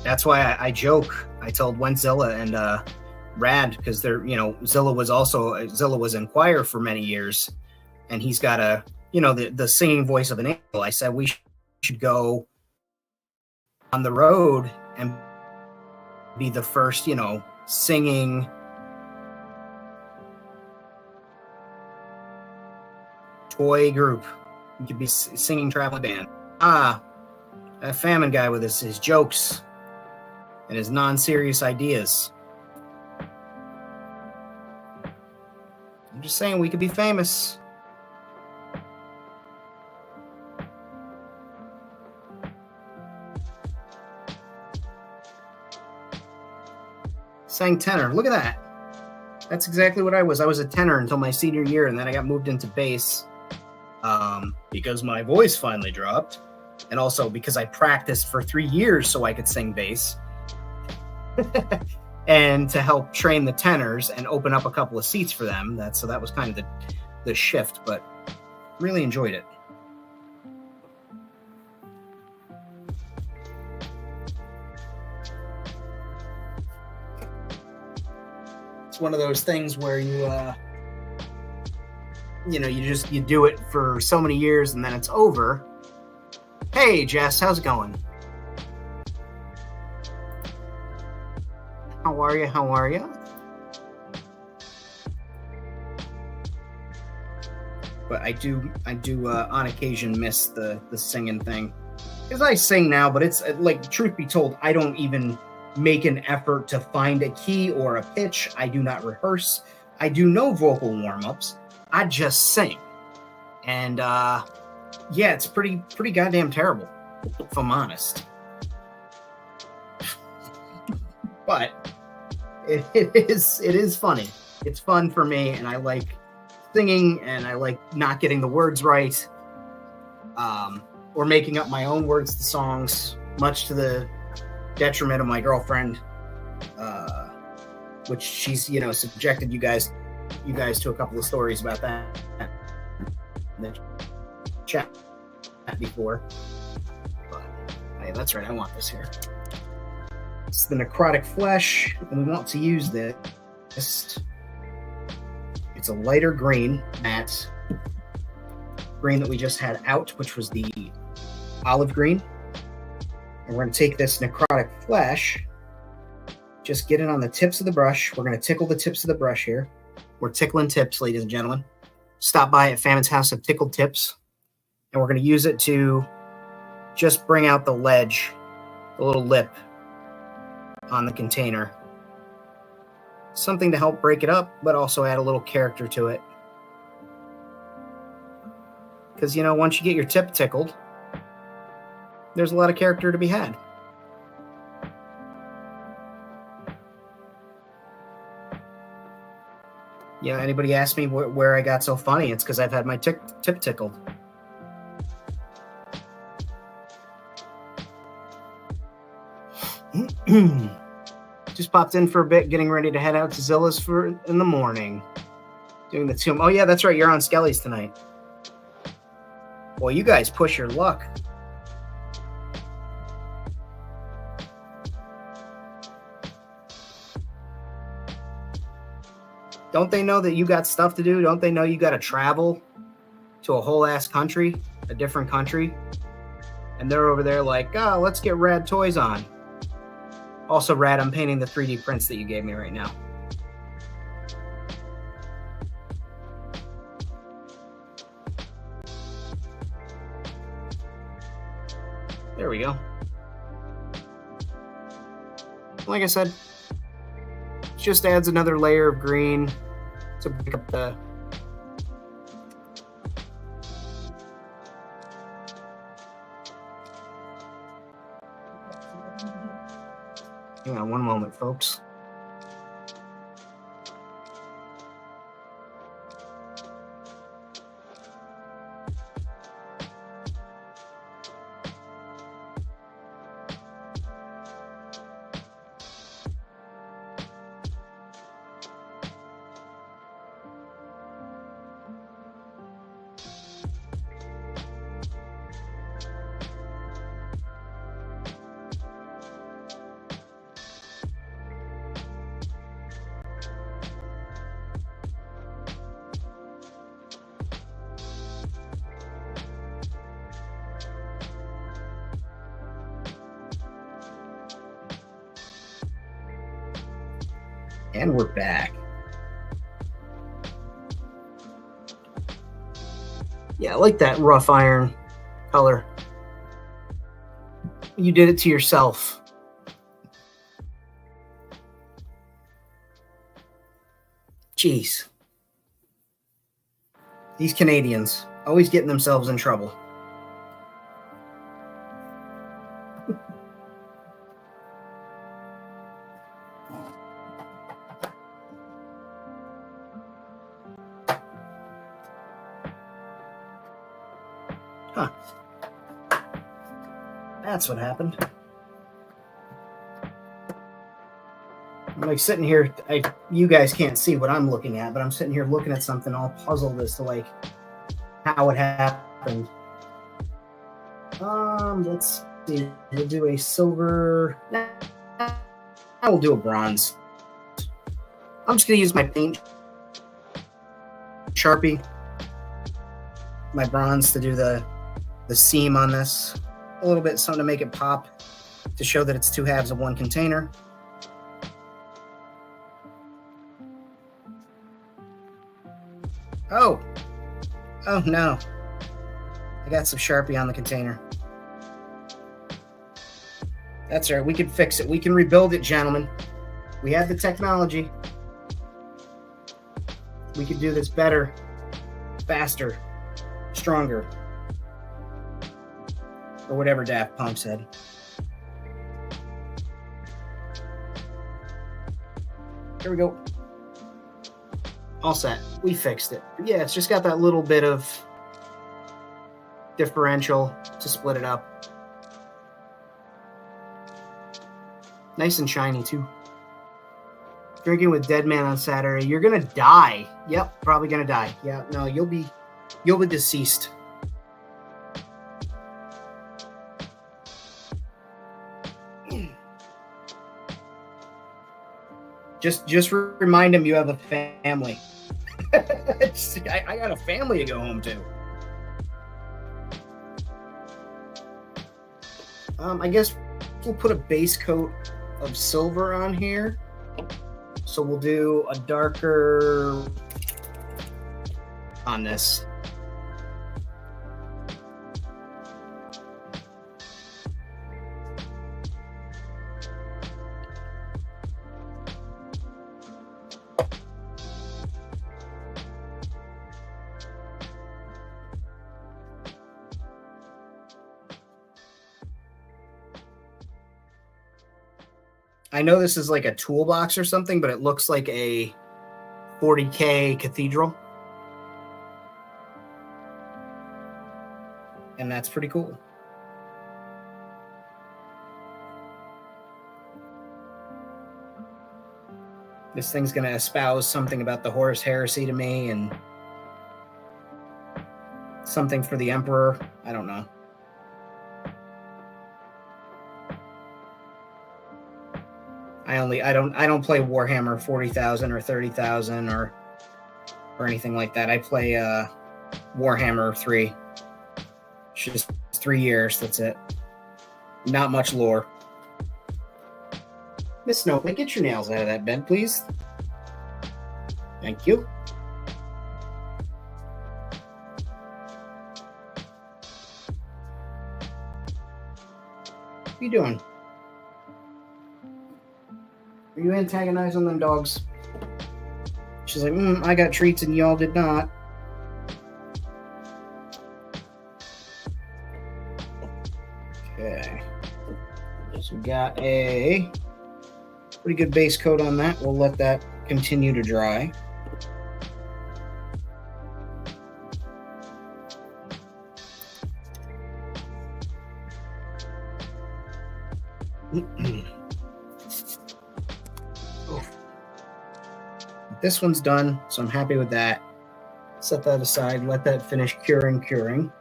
That's why I joke. I told Wentzilla and Rad, because they're, you know, Zilla was in choir for many years, and he's got a, you know, the singing voice of an angel. I said we should go on the road and be the first, you know, singing toy group. We could be singing traveling band. A famine guy with his jokes and his non-serious ideas. I'm just saying we could be famous. Sang tenor. Look at that. That's exactly what I was. I was a tenor until my senior year, and then I got moved into bass because my voice finally dropped, and also because I practiced for 3 years so I could sing bass. And to help train the tenors and open up a couple of seats for them. So that was kind of the shift, but really enjoyed it. It's one of those things where you do it for so many years and then it's over. Hey, Jess, how's it going? How are you? How are you? But I do on occasion miss the singing thing, because I sing now, but it's like, truth be told, I don't even make an effort to find a key or a pitch. I do not rehearse. I do no vocal warm-ups. I just sing. And yeah, it's pretty goddamn terrible, if I'm honest. But it is funny. It's fun for me, and I like singing, and I like not getting the words right, or making up my own words to songs, much to the detriment of my girlfriend, which she's subjected you guys to a couple of stories about that in the chat before. But hey, that's right, I want this here. It's the necrotic flesh, and we want to use this. It's a lighter green, matte green that we just had out, which was the olive green. And we're going to take this necrotic flesh, just get it on the tips of the brush. We're going to tickle the tips of the brush here. We're tickling tips, ladies and gentlemen. Stop by at Famines House of Tickled Tips, and we're going to use it to just bring out the ledge, the little lip on the container. Something to help break it up, but also add a little character to it. Because, once you get your tip tickled, there's a lot of character to be had. Anybody ask me where I got so funny, it's because I've had my tip tickled. Just popped in for a bit, getting ready to head out to Zilla's in the morning. Doing the tomb. Oh yeah, that's right, you're on Skelly's tonight. Well, you guys push your luck. Don't they know that you got stuff to do? Don't they know you got to travel to a whole ass country, a different country? And they're over there like, oh, let's get rad toys on. Also rad, I'm painting the 3D prints that you gave me right now. There we go. Like I said, just adds another layer of green to break up the hang on one moment, folks. And we're back. Yeah, I like that rough iron color. You did it to yourself. Jeez. These Canadians, always getting themselves in trouble. Huh. That's what happened. I'm like sitting here, you guys can't see what I'm looking at, but I'm sitting here looking at something all puzzled as to like how it happened. Let's see. We'll do a silver. I will do a bronze. I'm just gonna use my paint Sharpie, my bronze to do the seam on this. A little bit, something to make it pop, to show that it's two halves of one container. Oh no. I got some Sharpie on the container. That's right. We can fix it. We can rebuild it, gentlemen. We have the technology. We can do this better, faster, stronger. Or whatever Daft Punk said. Here we go. All set. We fixed it. Yeah, it's just got that little bit of differential to split it up. Nice and shiny, too. Drinking with Dead Man on Saturday. You're going to die. Yep, probably going to die. Yeah, no, you'll be deceased. Just remind him you have a family. I got a family to go home to. I guess we'll put a base coat of silver on here. So we'll do a darker on this. I know this is like a toolbox or something, but it looks like a 40K cathedral. And that's pretty cool. This thing's going to espouse something about the Horus Heresy to me and something for the Emperor. I don't know. I don't play Warhammer 40,000 or 30,000 or anything like that. I play Warhammer 3. It's just 3 years, that's it. Not much lore. Miss Snowflake, get your nails out of that bed, please. Thank you. What are you doing? Are you antagonizing them dogs? She's like, I got treats and y'all did not. Okay. So we got a pretty good base coat on that. We'll let that continue to dry. This one's done, so I'm happy with that. Set that aside, let that finish curing.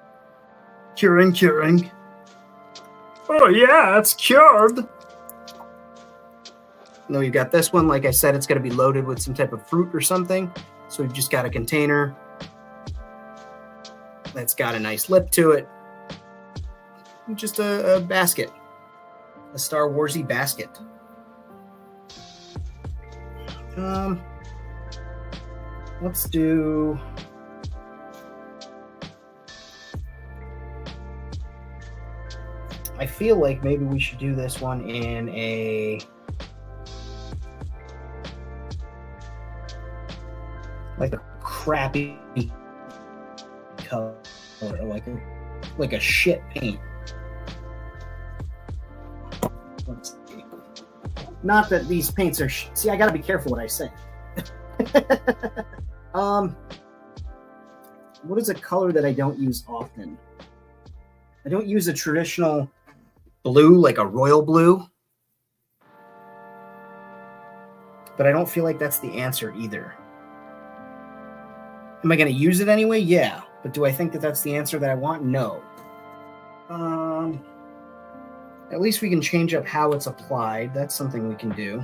Oh yeah, it's cured. Now we've got this one, like I said, it's going to be loaded with some type of fruit or something. So we've just got a container that's got a nice lip to it. Just a basket. A Star Warsy basket. Let's do... I feel like maybe we should do this one in a... like a crappy color, like a shit paint. Let's see. Not that these paints are... See, I gotta be careful what I say. What is a color that I don't use often? I don't use a traditional blue, like a royal blue. But I don't feel like that's the answer either. Am I going to use it anyway? Yeah. But do I think that that's the answer that I want? No. At least we can change up how it's applied. That's something we can do.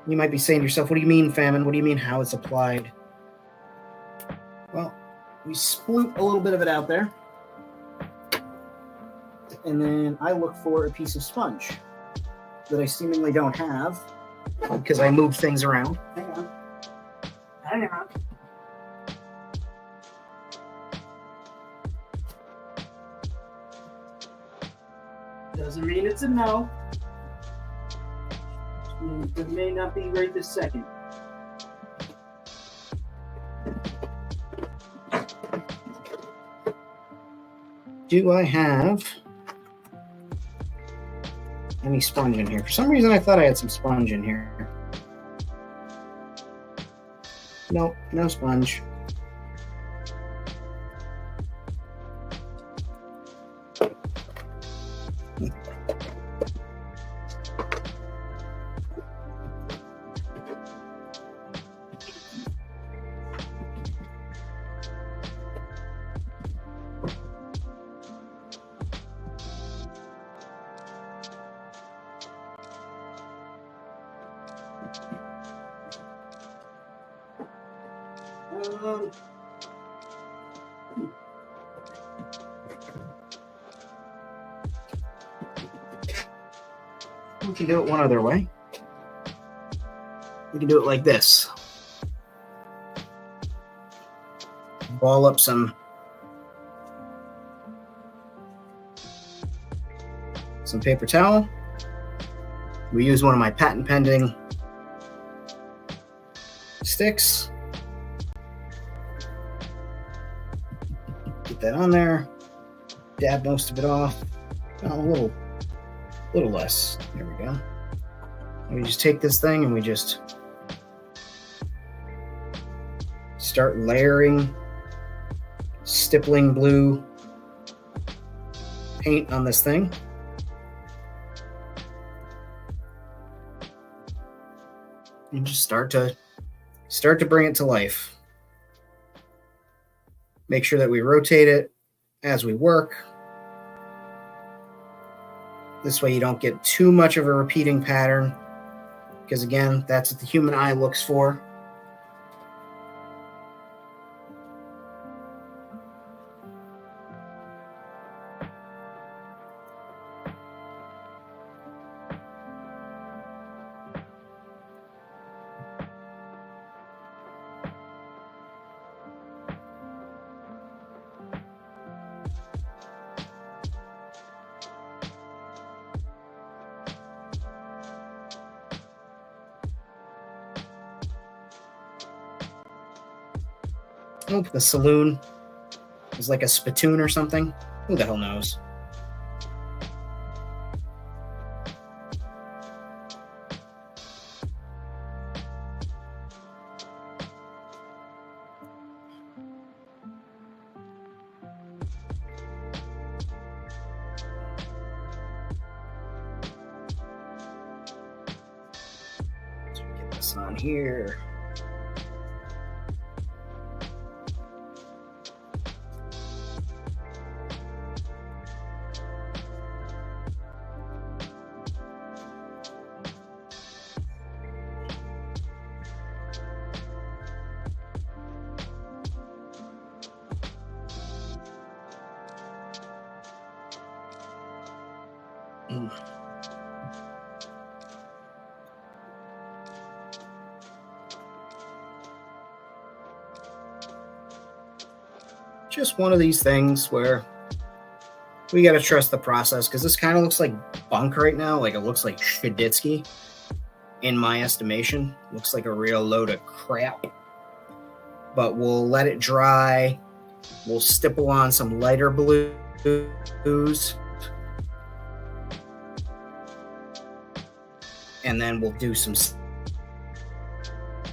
You might be saying to yourself, what do you mean, Famine? What do you mean how it's applied? Well, we sploot a little bit of it out there. And then I look for a piece of sponge that I seemingly don't have because I move things around. Hang on. Doesn't mean it's a no. It may not be right this second. Do I have any sponge in here? For some reason, I thought I had some sponge in here. Nope, no sponge. We can do it one other way. We can do it like this. Ball up some paper towel. We use one of my patent pending sticks. Get that on there. Dab most of it off. A little less. There we go. We just take this thing and we just start layering stippling blue paint on this thing. And just start to bring it to life. Make sure that we rotate it as we work. This way you don't get too much of a repeating pattern, because again, that's what the human eye looks for. Oh, the saloon is like a spittoon or something. Who the hell knows? So we get this on here. Just one of these things where we got to trust the process, because this kind of looks like bunk right now. Like, it looks like Shaditsky, in my estimation. Looks like a real load of crap. But we'll let it dry. We'll stipple on some lighter blues. And then we'll do some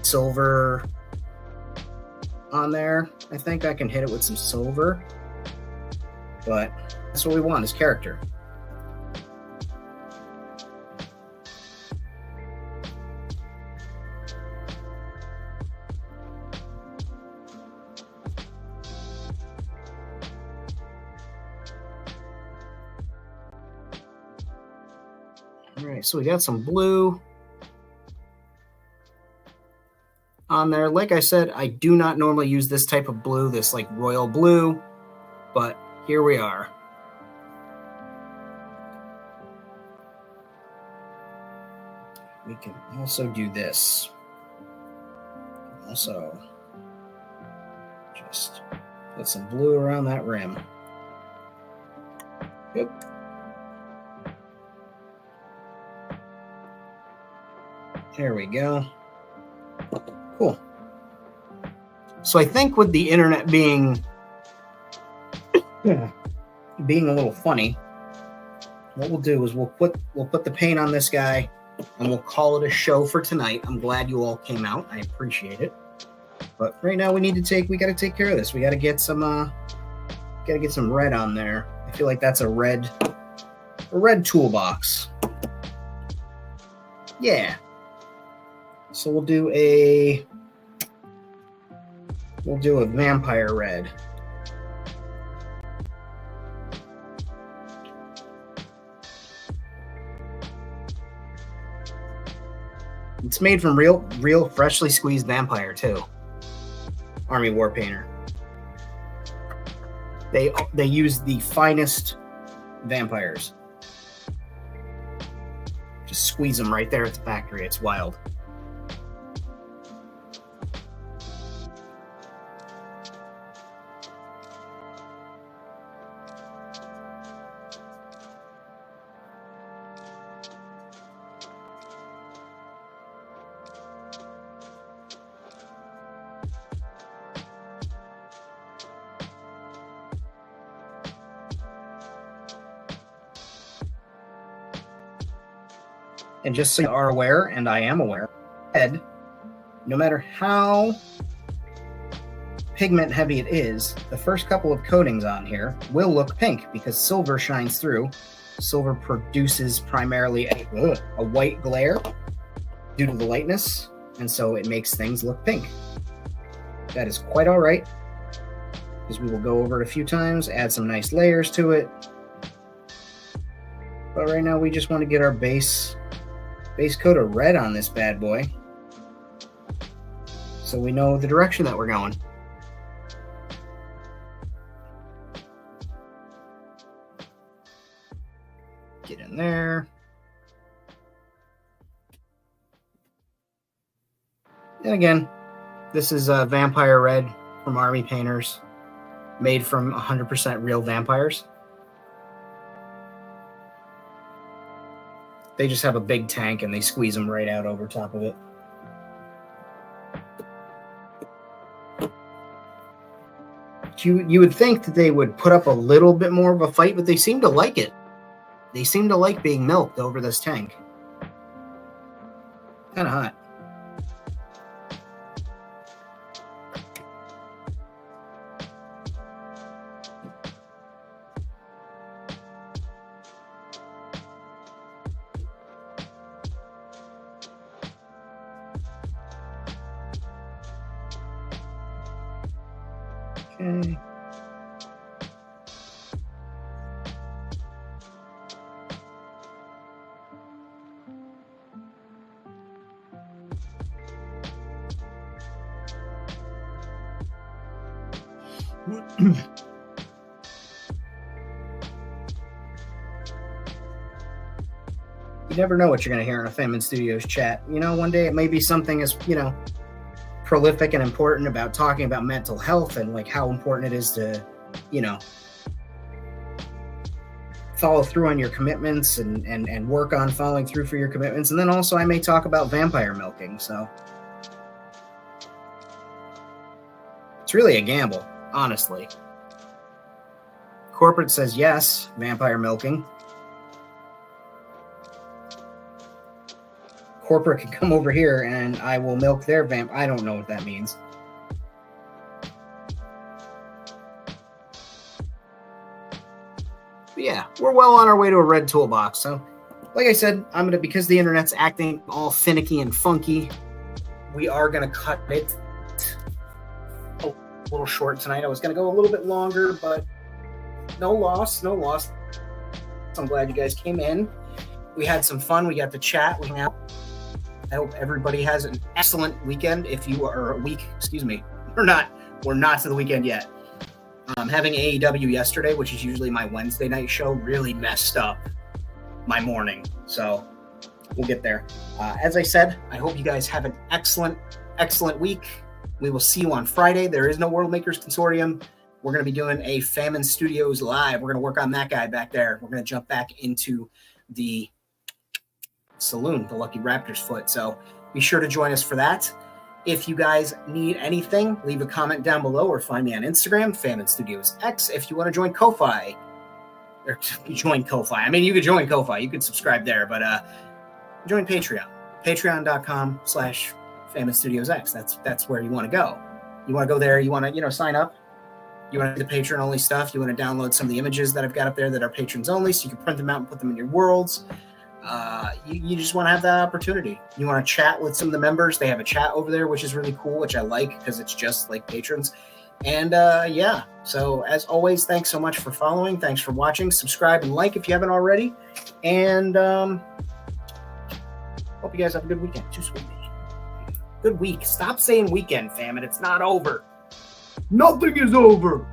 silver on there. I think I can hit it with some silver. But that's what we want, is character. All right, so we got some blue on there. Like I said, I do not normally use this type of blue, this like royal blue, but here we are. We can also do this. Also, just put some blue around that rim. Yep. There we go. Cool. So I think with the internet being a little funny, what we'll do is we'll put the paint on this guy and we'll call it a show for tonight. I'm glad you all came out. I appreciate it. But right now we got to take care of this. We got to get some red on there. I feel like that's a red toolbox. Yeah. So we'll do a vampire red. It's made from real freshly squeezed vampire too. Army War Painter. They use the finest vampires. Just squeeze them right there at the factory. It's wild. And just so you are aware, and I am aware, no matter how pigment heavy it is, the first couple of coatings on here will look pink because silver shines through. Silver produces primarily a white glare due to the lightness, and so it makes things look pink. That is quite all right, because we will go over it a few times, add some nice layers to it. But right now we just want to get our base coat of red on this bad boy, so we know the direction that we're going. Get in there. And again, this is Vampire Red from Army Painters, made from 100% real vampires. They just have a big tank and they squeeze them right out over top of it. You would think that they would put up a little bit more of a fight, but they seem to like it. They seem to like being milked over this tank. Kind of hot. Okay. You never know what you're going to hear in a Femin Studios chat. You know, one day it may be something as, prolific and important about talking about mental health and like how important it is to, follow through on your commitments and work on following through for your commitments. And then also I may talk about vampire milking. So it's really a gamble, honestly. Corporate says yes, vampire milking. Corporate can come over here and I will milk their vamp. I don't know what that means. But yeah, we're well on our way to a red toolbox. So, like I said, because the internet's acting all finicky and funky, we are gonna cut it a little short tonight. I was gonna go a little bit longer, but no loss. I'm glad you guys came in. We had some fun. We got to chat. I hope everybody has an excellent weekend. If you are a week, we're not to the weekend yet. Having AEW yesterday, which is usually my Wednesday night show, really messed up my morning. So we'll get there. As I said, I hope you guys have an excellent week. We will see you on Friday. There is no World Makers Consortium. We're going to be doing a Femin Studios live. We're going to work on that guy back there. We're going to jump back into the saloon, the Lucky Raptor's Foot. So be sure to join us for that. If you guys need anything, leave a comment down below or find me on Instagram, Famine Studios X. If you want to join Ko-Fi, or join Ko-Fi. I mean, you could join Ko-Fi. You could subscribe there, but join Patreon. Patreon.com/Famine Studios X. That's where you want to go. You want to go there. You want to, sign up. You want to do the patron only stuff. You want to download some of the images that I've got up there that are patrons only, so you can print them out and put them in your worlds. You just want to have that opportunity. You want to chat with some of the members. They have a chat over there, which is really cool, which I like because it's just like patrons. And yeah, so as always, thanks so much for following. Thanks for watching. Subscribe and like if you haven't already. And hope you guys have a good weekend. Too sweet. Good week. Stop saying weekend, fam, and it's not over. Nothing is over.